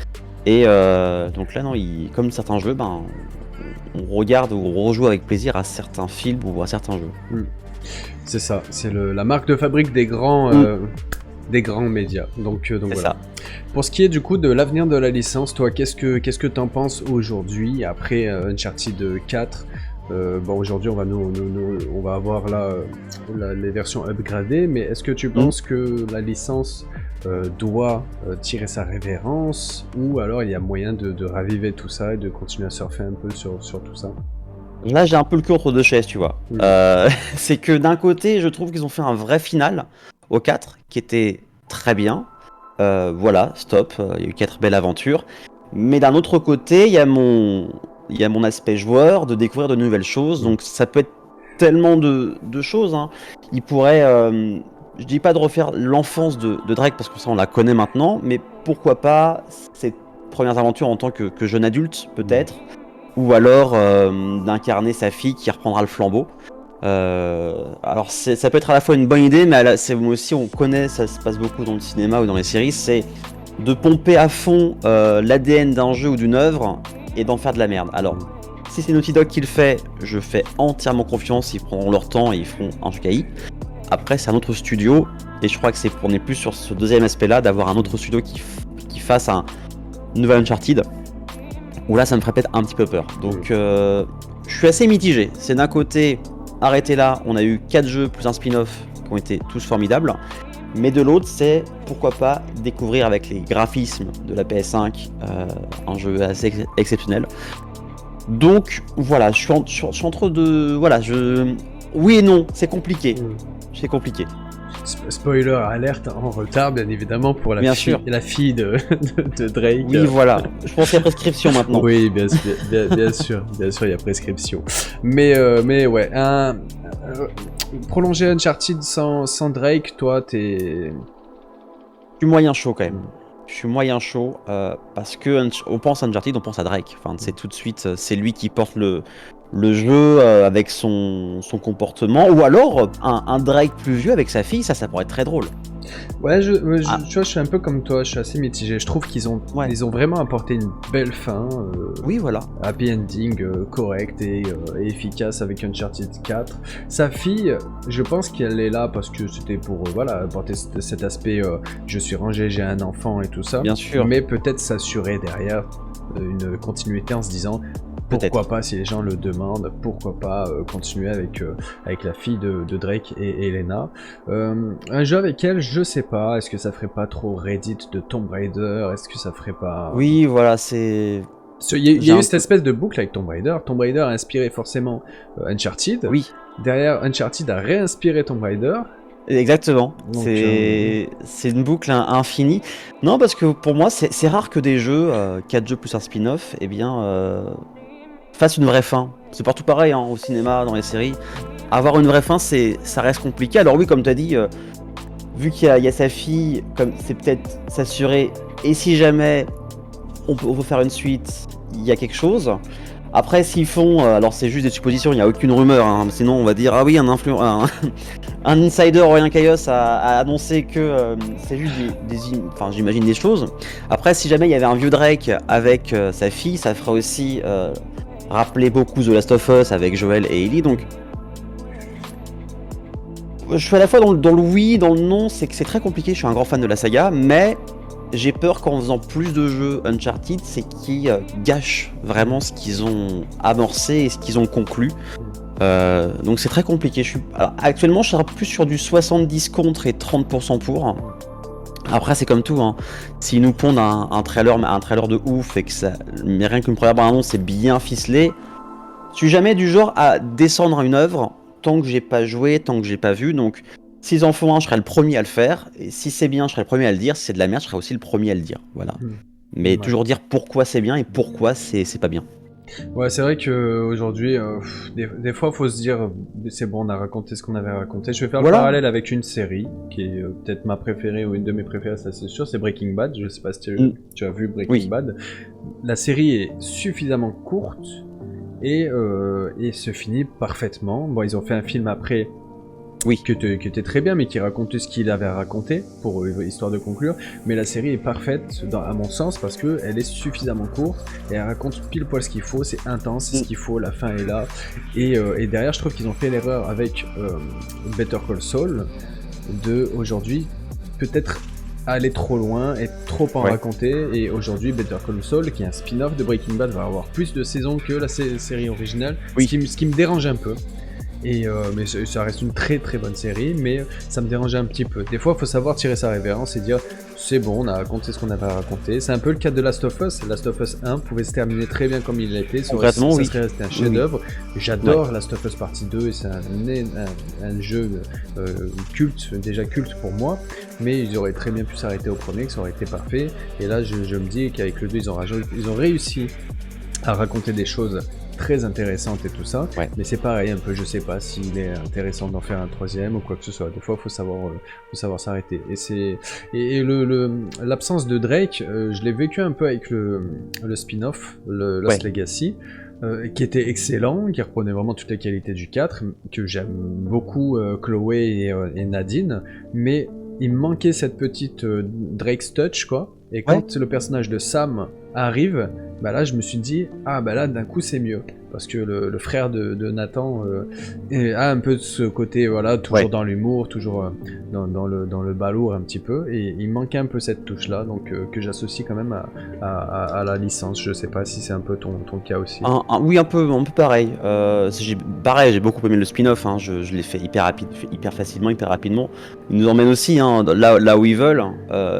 Et donc là, non, comme certains jeux, on regarde ou on rejoue avec plaisir à certains films ou à certains jeux. C'est ça, c'est la marque de fabrique des grands médias. Donc voilà. Ça. Pour ce qui est du coup de l'avenir de la licence, toi, qu'est-ce que t'en penses aujourd'hui après Uncharted 4 ? Aujourd'hui on va avoir les versions upgradées, mais est-ce que tu penses que la licence doit tirer sa révérence, ou alors il y a moyen de raviver tout ça et de continuer à surfer un peu sur tout ça? Là j'ai un peu le cul entre deux chaises, tu vois. C'est que d'un côté je trouve qu'ils ont fait un vrai final au 4 qui était très bien, Voilà, stop, il y a eu 4 belles aventures. Mais d'un autre côté, il y a mon aspect joueur, de découvrir de nouvelles choses, donc ça peut être tellement de choses, hein. Il pourrait, je dis pas de refaire l'enfance de Drake, parce que ça on la connaît maintenant, mais pourquoi pas ses premières aventures en tant que jeune adulte, peut-être, ou alors d'incarner sa fille qui reprendra le flambeau. Alors ça peut être à la fois une bonne idée, mais c'est aussi, on connaît, ça se passe beaucoup dans le cinéma ou dans les séries, c'est de pomper à fond l'ADN d'un jeu ou d'une œuvre et d'en faire de la merde. Alors, si c'est Naughty Dog qui le fait, je fais entièrement confiance, ils prendront leur temps et ils feront un jeu quali. Après, c'est un autre studio, et je crois que on est plus sur ce deuxième aspect-là, d'avoir un autre studio qui fasse un nouvel Uncharted, où là, ça me ferait peut-être un petit peu peur. Donc, je suis assez mitigé. C'est d'un côté, arrêtez là, on a eu 4 jeux plus un spin-off qui ont été tous formidables. Mais de l'autre, c'est pourquoi pas découvrir avec les graphismes de la PS5 un jeu assez exceptionnel. Donc voilà, je suis entre deux. Voilà, oui et non, c'est compliqué. C'est compliqué. Spoiler alerte en retard, bien évidemment, pour la fille de Drake. Oui, voilà. Je pense qu'il y a prescription maintenant. Oui, bien sûr, il y a prescription. Mais ouais, prolonger Uncharted sans Drake, toi, t'es... Je suis moyen chaud quand même. Je suis moyen chaud parce que on pense à Uncharted, on pense à Drake. Enfin, c'est tout de suite, c'est lui qui porte le jeu avec son comportement, ou alors un Drake plus vieux avec sa fille, ça pourrait être très drôle. Ouais, tu vois, je suis un peu comme toi, je suis assez mitigé. Je trouve qu'ils ont vraiment apporté une belle fin. Oui, voilà. Happy ending, correct et efficace avec Uncharted 4. Sa fille, je pense qu'elle est là parce que c'était pour apporter cet aspect je suis rangé, j'ai un enfant et tout ça. Bien sûr. Mais peut-être s'assurer derrière une continuité en se disant... Pourquoi pas, si les gens le demandent, pourquoi pas continuer avec la fille de Drake et Elena. Un jeu avec elle, je sais pas, est-ce que ça ferait pas trop Reddit de Tomb Raider, est-ce que ça ferait pas... Oui, voilà, c'est... Il y a eu cette espèce de boucle avec Tomb Raider. Tomb Raider a inspiré forcément Uncharted. Oui. Derrière, Uncharted a réinspiré Tomb Raider. Exactement, c'est une boucle infinie. Non, parce que pour moi, c'est rare que des jeux, 4 jeux plus un spin-off, eh bien... fasse une vraie fin. C'est partout pareil, hein, au cinéma, dans les séries. Avoir une vraie fin, ça reste compliqué. Alors oui, comme tu as dit, vu qu'il y a sa fille, c'est peut-être s'assurer, et si jamais on veut faire une suite, il y a quelque chose. Après, s'ils font, alors c'est juste des suppositions, il n'y a aucune rumeur, hein, sinon on va dire, ah oui, un insider Aurélien Caillos a annoncé que c'est juste enfin j'imagine des choses. Après, si jamais il y avait un vieux Drake avec sa fille, ça ferait aussi... rappeler beaucoup The Last of Us avec Joel et Ellie, donc je suis à la fois dans le oui, dans le non, c'est que c'est très compliqué, je suis un grand fan de la saga, mais j'ai peur qu'en faisant plus de jeux Uncharted, c'est qu'ils gâchent vraiment ce qu'ils ont amorcé et ce qu'ils ont conclu. Donc c'est très compliqué. Alors, actuellement, je serais plus sur du 70 contre et 30% pour. Après, c'est comme tout, hein. S'ils nous pondent un trailer de ouf et que ça, mais rien qu'une première bande-annonce c'est bien ficelé, je suis jamais du genre à descendre une œuvre tant que j'ai pas joué, tant que j'ai pas vu. Donc, s'ils en font un, je serai le premier à le faire. Et si c'est bien, je serai le premier à le dire. Si c'est de la merde, je serai aussi le premier à le dire. Voilà. Mais toujours dire pourquoi c'est bien et pourquoi c'est pas bien. Ouais, c'est vrai qu'aujourd'hui, des fois, faut se dire, c'est bon, on a raconté ce qu'on avait raconté. Je vais faire le parallèle avec une série, qui est peut-être ma préférée ou une de mes préférées, ça c'est sûr, c'est Breaking Bad. Je sais pas si tu as vu Breaking Bad. La série est suffisamment courte et se finit parfaitement. Bon, ils ont fait un film après... Oui, qui était très bien, mais qui racontait ce qu'il avait à raconter, pour histoire de conclure. Mais la série est parfaite, à mon sens, parce qu'elle est suffisamment courte, et elle raconte pile poil ce qu'il faut, c'est intense, c'est ce qu'il faut, la fin est là. Et derrière, je trouve qu'ils ont fait l'erreur avec Better Call Saul, de aujourd'hui, peut-être aller trop loin et trop en raconter. Et aujourd'hui, Better Call Saul, qui est un spin-off de Breaking Bad, va avoir plus de saisons que la série originale, ce qui me dérange un peu. Mais ça reste une très très bonne série, mais ça me dérangeait un petit peu. Des fois, il faut savoir tirer sa révérence et dire c'est bon, on a raconté ce qu'on avait à raconter. C'est un peu le cas de Last of Us. Last of Us 1 pouvait se terminer très bien comme il l'était, ça Concrètement, serait resté un oui. chef-d'œuvre. J'adore Last of Us Partie 2 et c'est un jeu culte, déjà culte pour moi, mais ils auraient très bien pu s'arrêter au premier, que ça aurait été parfait. Et là, je me dis qu'avec le 2, ils ont réussi à raconter des choses très intéressantes et tout ça, Ouais. mais c'est pareil un peu, je sais pas s'il est intéressant d'en faire un troisième ou quoi que ce soit. Des fois, faut savoir s'arrêter. Et l'absence de Drake, je l'ai vécu un peu avec le spin-off, le Lost Legacy. Qui était excellent, qui reprenait vraiment toutes les qualités du 4, que j'aime beaucoup Chloé et Nadine, mais il me manquait cette petite Drake's Touch, quoi. Et quand le personnage de Sam arrive, bah là je me suis dit, ah bah là d'un coup c'est mieux. Parce que le frère de Nathan a un peu de ce côté, voilà, toujours dans l'humour, toujours dans le balourd un petit peu, et il manquait un peu cette touche-là, donc que j'associe quand même à la licence. Je sais pas si c'est un peu ton cas aussi. Oui, un peu pareil. Pareil, j'ai beaucoup aimé le spin-off, hein. Je l'ai fait hyper facilement, hyper rapidement. Ils nous emmènent aussi là où ils veulent,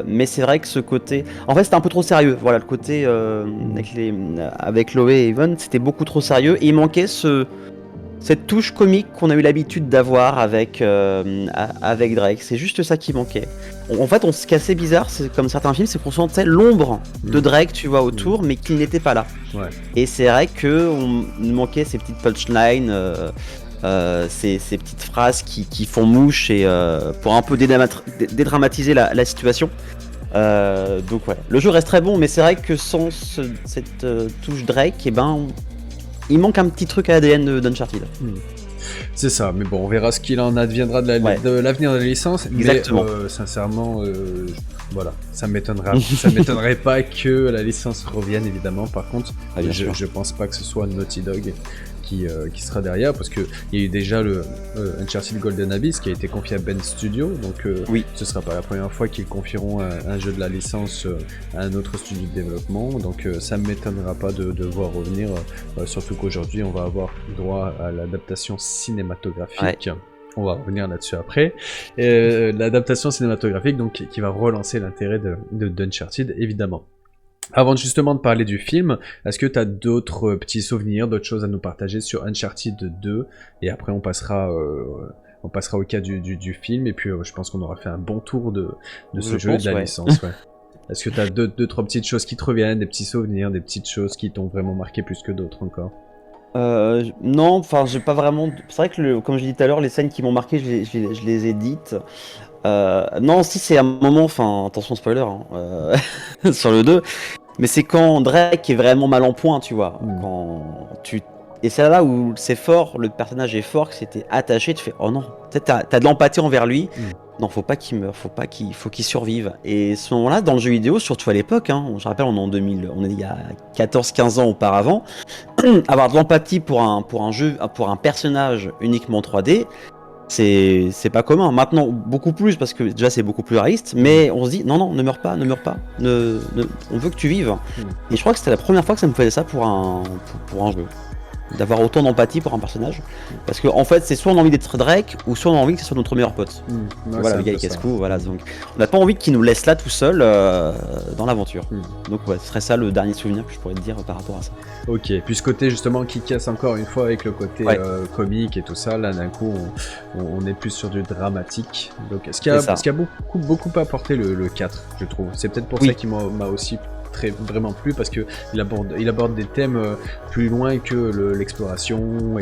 mais c'est vrai que ce côté... En fait, c'était un peu trop sérieux. Voilà, le côté avec Chloé et Evan, c'était beaucoup trop sérieux. Et il manquait cette touche comique qu'on a eu l'habitude d'avoir avec Drake. C'est juste ça qui manquait. En fait, ce qui est assez bizarre, c'est comme certains films, c'est qu'on sentait l'ombre de Drake, tu vois, autour, mais qu'il n'était pas là. Ouais. Et c'est vrai qu'on manquait ces petites punchlines, ces petites phrases qui font mouche et pour un peu dédramatiser la situation. Donc ouais, le jeu reste très bon, mais c'est vrai que sans cette touche Drake, il manque un petit truc à l'ADN d'Uncharted. C'est ça, mais bon, on verra ce qu'il en adviendra de l'avenir de la licence. Exactement. Mais sincèrement, voilà, ça m'étonnerait pas que la licence revienne, évidemment. Par contre, je pense pas que ce soit Naughty Dog qui sera derrière, parce qu'il y a eu déjà le Uncharted Golden Abyss qui a été confié à Ben Studio, donc ce sera pas la première fois qu'ils confieront un jeu de la licence à un autre studio de développement, donc ça ne m'étonnera pas de voir revenir, surtout qu'aujourd'hui on va avoir droit à l'adaptation cinématographique. On va revenir là-dessus après. L'adaptation cinématographique donc qui va relancer l'intérêt d'Uncharted, évidemment. Avant justement de parler du film, est-ce que tu as d'autres petits souvenirs, d'autres choses à nous partager sur Uncharted 2? Et après on passera au cas du film, et puis je pense qu'on aura fait un bon tour de ce jeu et de la licence. Est-ce que tu as deux, trois petites choses qui te reviennent, des petits souvenirs, des petites choses qui t'ont vraiment marqué plus que d'autres encore? Non, enfin j'ai pas vraiment... C'est vrai que comme je disais tout à l'heure, les scènes qui m'ont marqué, je les ai dites. Non, si c'est un moment, enfin attention spoiler sur le 2, mais c'est quand Drake est vraiment mal en point, tu vois. Et c'est là où c'est fort, le personnage est fort, que c'était attaché, tu fais oh non, t'as de l'empathie envers lui. Non, faut pas qu'il meure, faut qu'il survive. Et ce moment-là, dans le jeu vidéo, surtout à l'époque, je rappelle, on est en 2000, on est il y a 14-15 ans auparavant, avoir de l'empathie pour un personnage uniquement 3D, c'est pas commun. Maintenant, beaucoup plus, parce que déjà c'est beaucoup plus réaliste, mais on se dit non, ne meurs pas, on veut que tu vives. Et je crois que c'était la première fois que ça me faisait ça pour un jeu. D'avoir autant d'empathie pour un personnage, parce que en fait c'est soit on a envie d'être Drake ou soit on a envie que ce soit notre meilleur pote. Voilà, le gars casse-cou, voilà, donc on n'a pas envie qu'il nous laisse là tout seul dans l'aventure. Donc ouais, ce serait ça le dernier souvenir que je pourrais te dire par rapport à ça. Ok, puis ce côté justement qui casse encore une fois avec le côté comique et tout ça, là d'un coup on est plus sur du dramatique. Donc ce qui a beaucoup apporté le 4, je trouve. C'est peut-être pour ça qu'il m'a aussi vraiment plu, parce que il aborde des thèmes plus loin que l'exploration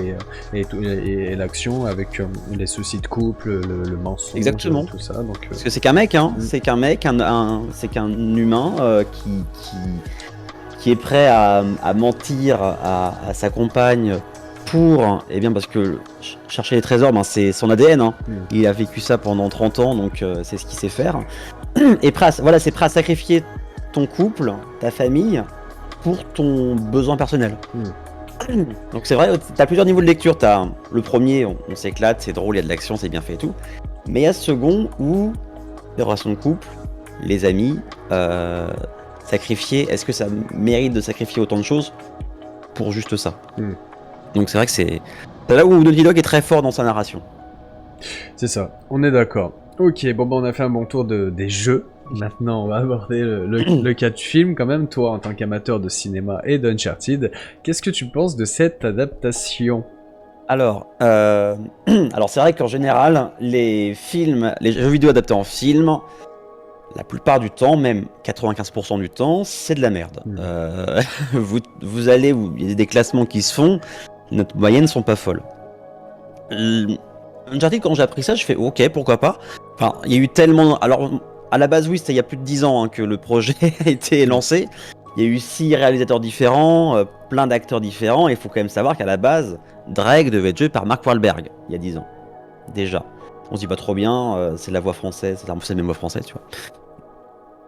et l'action, avec les soucis de couple, le mensonge, exactement, tout ça. Donc, parce que c'est qu'un mec, c'est qu'un humain qui est prêt à mentir à sa compagne pour, parce que chercher les trésors, c'est son ADN, il a vécu ça pendant 30 ans, donc c'est ce qu'il sait faire, et c'est prêt à sacrifier ton couple, ta famille, pour ton besoin personnel. Donc c'est vrai, t'as plusieurs niveaux de lecture. T'as le premier, on s'éclate, c'est drôle, il y a de l'action, c'est bien fait et tout. Mais il y a ce second où les relations de couple, les amis, sacrifier, est-ce que ça mérite de sacrifier autant de choses pour juste ça? Donc c'est vrai que C'est là où Naughty Dog est très fort dans sa narration. C'est ça, on est d'accord. Ok, bon bah on a fait un bon tour des jeux. Maintenant on va aborder le cas du film quand même. Toi en tant qu'amateur de cinéma et d'Uncharted, qu'est-ce que tu penses de cette adaptation? Alors, alors c'est vrai qu'en général, les jeux vidéo adaptés en film, la plupart du temps, même 95% du temps, c'est de la merde. Vous allez, il y a des classements qui se font, notre moyennes sont pas folles. Uncharted, quand j'ai appris ça, je fais ok, pourquoi pas. Enfin, il y a eu tellement. Alors, à la base, oui, c'était il y a plus de 10 ans que le projet a été lancé. Il y a eu 6 réalisateurs différents, plein d'acteurs différents, et il faut quand même savoir qu'à la base, Drake devait être joué par Mark Wahlberg, il y a 10 ans. Déjà. On se dit pas trop bien, c'est la voix française, c'est la même voix française, tu vois.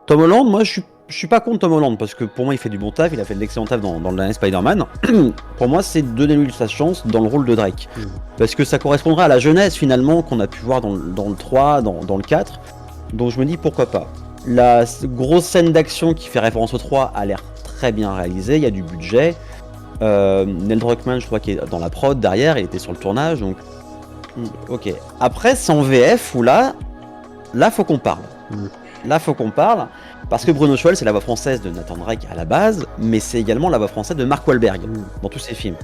Tom Holland, moi je suis pas contre Tom Holland parce que pour moi il fait du bon taf, il a fait de l'excellent taf dans le dernier Spider-Man. Pour moi c'est donner-lui sa chance dans le rôle de Drake. Parce que ça correspondra à la jeunesse finalement qu'on a pu voir dans le 3, dans le 4. Donc je me dis pourquoi pas. La grosse scène d'action qui fait référence au 3 a l'air très bien réalisée, il y a du budget. Neil Druckmann je crois qu'il est dans la prod derrière, il était sur le tournage donc... Ok. Après c'est en VF où là faut qu'on parle. Là, faut qu'on parle, parce que Bruno Schwell, c'est la voix française de Nathan Drake à la base, mais c'est également la voix française de Mark Wahlberg dans tous ses films.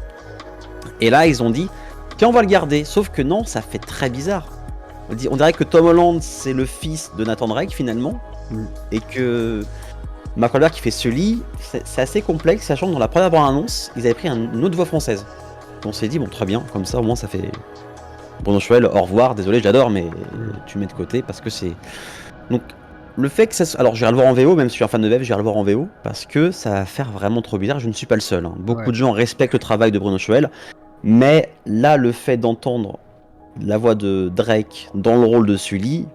Et là, ils ont dit, tiens, on va le garder, sauf que non, ça fait très bizarre. On dirait que Tom Holland, c'est le fils de Nathan Drake, finalement, et que Mark Wahlberg qui fait Sully, c'est assez complexe, sachant que dans la première bande-annonce, ils avaient pris une autre voix française. On s'est dit, bon, très bien, comme ça, au moins, ça fait... Bruno Schwell, au revoir, désolé, j'adore, mais tu mets de côté, parce que c'est... Donc, le fait que ça... Alors, j'irai le voir en VO, même si je suis un fan de VF, j'irai le voir en VO, parce que ça va faire vraiment trop bizarre, je ne suis pas le seul. Beaucoup de gens respectent le travail de Bruno Schwell, mais là, le fait d'entendre la voix de Drake dans le rôle de Sully,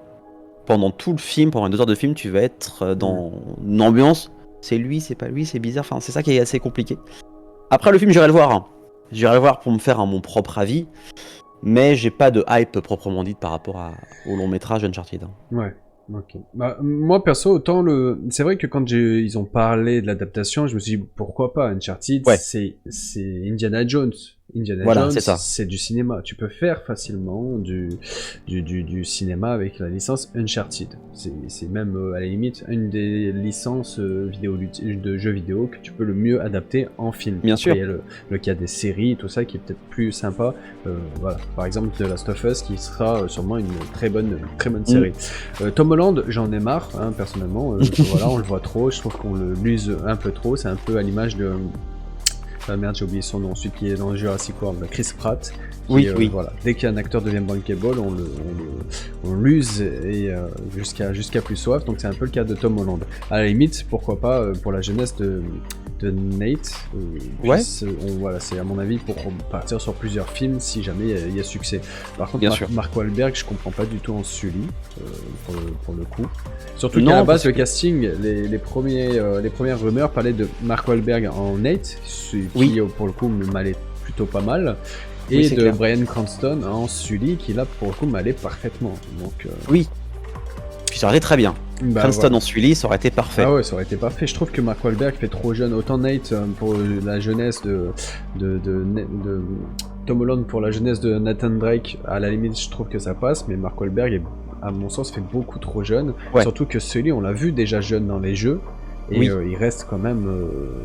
pendant tout le film, pendant 2 heures de film, tu vas être dans une ambiance, c'est lui, c'est pas lui, c'est bizarre, enfin, c'est ça qui est assez compliqué. Après le film, j'irai le voir. J'irai le voir pour me faire mon propre avis, mais j'ai pas de hype proprement dite par rapport au long métrage Uncharted. Ouais. Ok. Bah, moi perso, autant c'est vrai que quand ils ont parlé de l'adaptation, je me suis dit pourquoi pas. Uncharted, c'est Indiana Jones. Indiana Jones, c'est du cinéma. Tu peux faire facilement du cinéma avec la licence Uncharted. C'est même à la limite une des licences de jeux vidéo que tu peux le mieux adapter en film. Bien sûr. Il y a le cas des séries, tout ça qui est peut-être plus sympa. Voilà. Par exemple, The Last of Us qui sera sûrement une très bonne série. Tom Holland, j'en ai marre, personnellement. Voilà, on le voit trop. Je trouve qu'on le l'use un peu trop. C'est un peu à l'image de... merde, j'ai oublié son nom, celui qui est dans Jurassic World, Chris Pratt. Qui, voilà. Dès qu'un acteur devient bankable, on l'use et jusqu'à plus soif. Donc c'est un peu le cas de Tom Holland. À la limite, pourquoi pas pour la jeunesse de Nate. Voilà, c'est à mon avis pour partir sur plusieurs films si jamais il y a succès. Par contre, Mark Wahlberg, je comprends pas du tout en Sully pour le coup. Surtout qu'à la base, le casting, les premières rumeurs parlaient de Mark Wahlberg en Nate, qui pour le coup m'allait plutôt pas mal. Et de Bryan Cranston en Sully, qui là pour le coup m'allait parfaitement. Donc, oui, puis ça aurait été très bien. Cranston en Sully, ça aurait été parfait. Ah ouais, ça aurait été parfait. Je trouve que Mark Wahlberg fait trop jeune. Autant Nate pour la jeunesse de Tom Holland pour la jeunesse de Nathan Drake, à la limite je trouve que ça passe, mais Mark Wahlberg à mon sens fait beaucoup trop jeune. Surtout que Sully, on l'a vu déjà jeune dans les jeux. Et il reste quand même,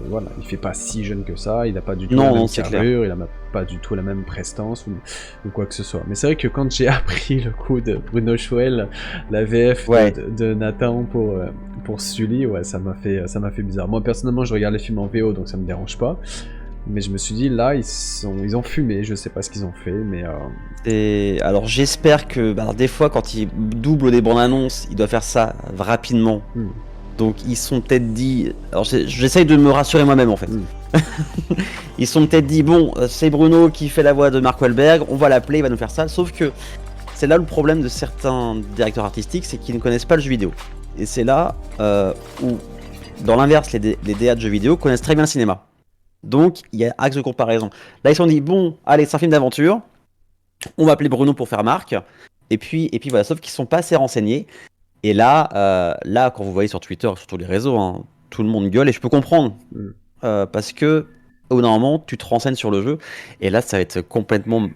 voilà, il fait pas si jeune que ça, il a pas du tout la même carrure, il a pas du tout la même prestance ou quoi que ce soit. Mais c'est vrai que quand j'ai appris le coup de Bruno Schwell, la VF de Nathan pour Sully, ça m'a fait bizarre. Moi personnellement, je regarde les films en VO, donc ça me dérange pas. Mais je me suis dit, là, ils ont fumé, je sais pas ce qu'ils ont fait, mais... Alors j'espère que, des fois, quand ils doublent des bandes annonces, ils doivent faire ça rapidement. Donc ils sont peut-être dit... Alors j'essaye de me rassurer moi-même en fait. Ils sont peut-être dit, bon, c'est Bruno qui fait la voix de Mark Wahlberg, on va l'appeler, il va nous faire ça. Sauf que c'est là le problème de certains directeurs artistiques, c'est qu'ils ne connaissent pas le jeu vidéo. Et c'est là où, dans l'inverse, les DA de jeux vidéo connaissent très bien le cinéma. Donc il y a axe de comparaison. Là ils se sont dit, bon, allez, c'est un film d'aventure, on va appeler Bruno pour faire Mark. Et puis voilà, sauf qu'ils ne sont pas assez renseignés. Et là, quand vous voyez sur Twitter, sur tous les réseaux, tout le monde gueule, et je peux comprendre. Parce que, au bout d'un moment, tu te renseignes sur le jeu, et là, ça va être complètement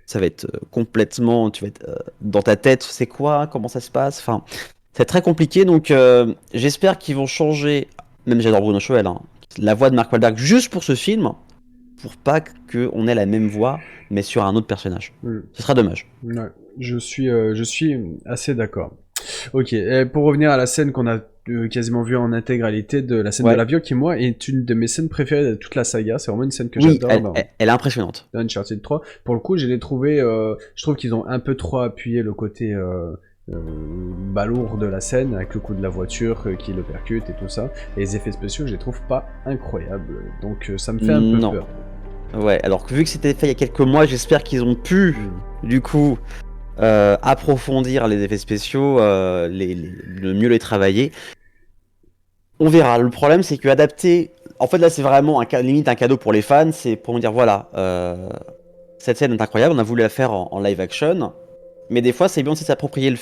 ça va être complètement, tu vas être dans ta tête, c'est quoi, comment ça se passe, enfin, c'est très compliqué, donc j'espère qu'ils vont changer, même j'adore Bruno Choel, hein, la voix de Mark Wahlberg juste pour ce film, pour pas qu'on ait la même voix, mais sur un autre personnage. Ce sera dommage. Ouais, je suis assez d'accord. Ok, et pour revenir à la scène qu'on a quasiment vue en intégralité, de la scène de l'avion, qui moi est une de mes scènes préférées de toute la saga, c'est vraiment une scène que j'adore. Elle est impressionnante. Dans Uncharted 3, pour le coup, je trouve qu'ils ont un peu trop appuyé le côté balourd de la scène, avec le coup de la voiture qui le percute et tout ça, et les effets spéciaux, je les trouve pas incroyables, donc ça me fait un peu peur. Ouais, alors que vu que c'était fait il y a quelques mois, j'espère qu'ils ont pu, du coup, approfondir les effets spéciaux, le mieux les travailler. On verra. Le problème, c'est que adapter... En fait, là, c'est vraiment limite un cadeau pour les fans. C'est pour me dire, voilà, cette scène est incroyable, on a voulu la faire en live action. Mais des fois, c'est bien aussi de s'approprier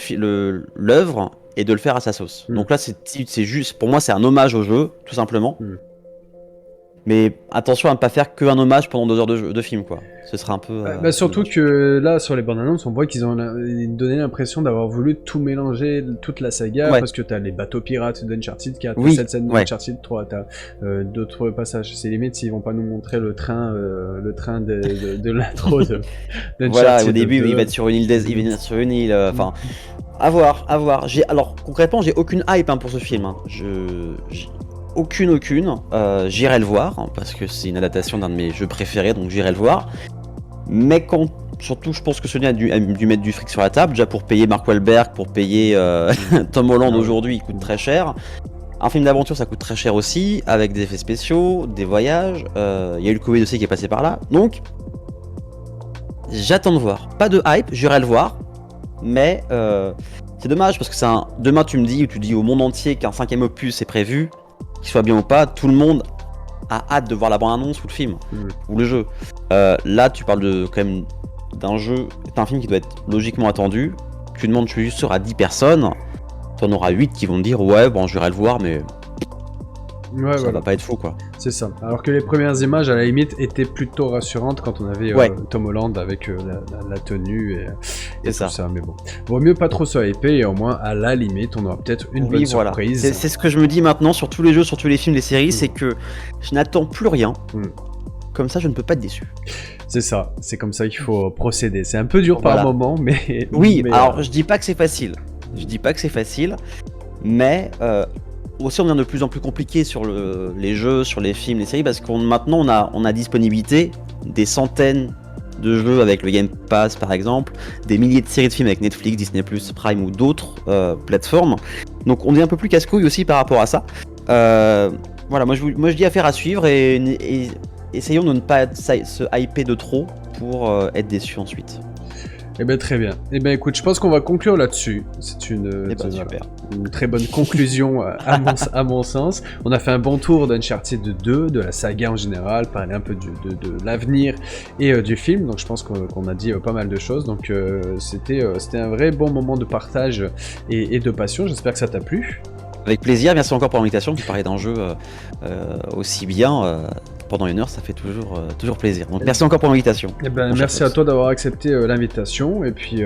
l'œuvre et de le faire à sa sauce. Donc là, c'est juste... Pour moi, c'est un hommage au jeu, tout simplement. Mais attention à ne pas faire qu'un hommage pendant 2 heures de film, quoi. Ce sera un peu... surtout que là, sur les bandes annonces, on voit qu'ils ont donné l'impression d'avoir voulu tout mélanger, toute la saga, parce que t'as les bateaux pirates d'Uncharted 4, t'as cette scène d'Uncharted 3, t'as d'autres passages. C'est limite s'ils vont pas nous montrer le train de l'intro d'Uncharted. Voilà, au début, il va être sur une île, enfin... À voir. Alors, concrètement, j'ai aucune hype pour ce film. Hein. Aucune. J'irai le voir, hein, parce que c'est une adaptation d'un de mes jeux préférés, donc j'irai le voir. Mais surtout, je pense que Sony a dû mettre du fric sur la table, déjà pour payer Mark Wahlberg, pour payer Tom Holland aujourd'hui, il coûte très cher. Un film d'aventure, ça coûte très cher aussi, avec des effets spéciaux, des voyages. Il y a eu le Covid aussi qui est passé par là. Donc, j'attends de voir. Pas de hype, j'irai le voir. Mais c'est dommage, parce que demain, tu dis au monde entier qu'un 5ème opus est prévu, qu'il soit bien ou pas, tout le monde a hâte de voir la bande-annonce ou le film, ou le jeu. Là, tu parles quand même d'un jeu, c'est un film qui doit être logiquement attendu. Tu demandes juste à 10 personnes, t'en auras 8 qui vont te dire ouais, bon, je vais le voir, mais ça va pas être fou, quoi. C'est ça. Alors que les premières images, à la limite, étaient plutôt rassurantes quand on avait Tom Holland avec la tenue et tout ça. Mais bon, vaut mieux pas trop se hyper, et au moins, à la limite, on aura peut-être une bonne surprise. C'est ce que je me dis maintenant sur tous les jeux, sur tous les films, les séries, c'est que je n'attends plus rien. Comme ça, je ne peux pas être déçu. C'est ça, c'est comme ça qu'il faut procéder. C'est un peu dur par moment, mais... Alors je dis pas que c'est facile. Mais aussi on devient de plus en plus compliqué sur les jeux, sur les films, les séries, parce qu'on maintenant on a disponibilité des centaines de jeux avec le Game Pass par exemple, des milliers de séries de films avec Netflix, Disney+, Prime ou d'autres plateformes. Donc on devient un peu plus casse-couille aussi par rapport à ça. Voilà, moi je dis affaire à suivre et essayons de ne pas se hyper de trop pour être déçus ensuite. Eh ben très bien. Eh ben écoute, je pense qu'on va conclure là-dessus. C'est une très bonne conclusion à mon sens. On a fait un bon tour d'Uncharted 2, de la saga en général, parler un peu de l'avenir et du film. Donc je pense qu'on a dit pas mal de choses. Donc c'était un vrai bon moment de partage et de passion. J'espère que ça t'a plu. Avec plaisir, merci encore pour l'invitation. Tu parlais d'un jeu aussi bien pendant 1 heure, ça fait toujours plaisir. Donc merci encore pour l'invitation. Eh ben, merci à toi d'avoir accepté l'invitation. Et puis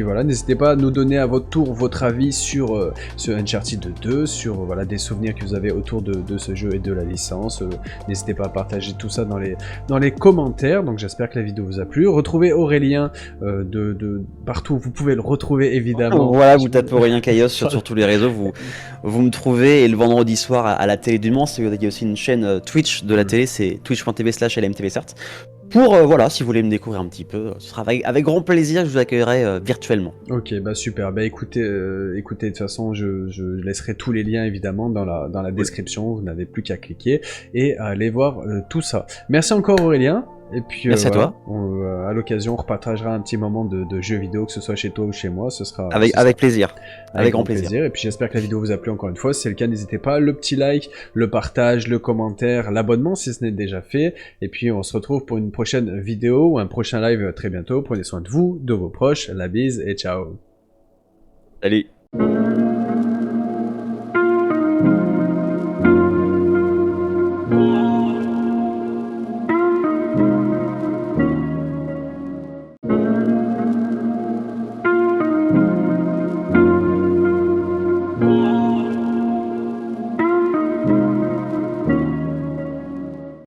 voilà, n'hésitez pas à nous donner à votre tour votre avis sur ce Uncharted 2, sur des souvenirs que vous avez autour de ce jeu et de la licence. N'hésitez pas à partager tout ça dans les commentaires. Donc j'espère que la vidéo vous a plu. Retrouvez Aurélien de partout. Vous pouvez le retrouver évidemment. Voilà, vous tapez Aurélien Caillos sur tous les réseaux. Vous me trouvez, et le vendredi soir à la télé du Mans, il y a aussi une chaîne Twitch de la télé, c'est twitch.tv/LMTVcert. Pour, si vous voulez me découvrir un petit peu, ce sera avec grand plaisir que je vous accueillerai virtuellement. Ok, bah super, bah écoutez, de toute façon, je laisserai tous les liens évidemment dans la description, vous n'avez plus qu'à cliquer et à aller voir tout ça. Merci encore Aurélien. Et puis, merci à toi. À l'occasion, on repartagera un petit moment de jeux vidéo, que ce soit chez toi ou chez moi. Ce sera avec plaisir. Avec grand plaisir. Et puis, j'espère que la vidéo vous a plu encore une fois. Si c'est le cas, n'hésitez pas. Le petit like, le partage, le commentaire, l'abonnement si ce n'est déjà fait. Et puis, on se retrouve pour une prochaine vidéo ou un prochain live très bientôt. Prenez soin de vous, de vos proches. La bise et ciao. Salut.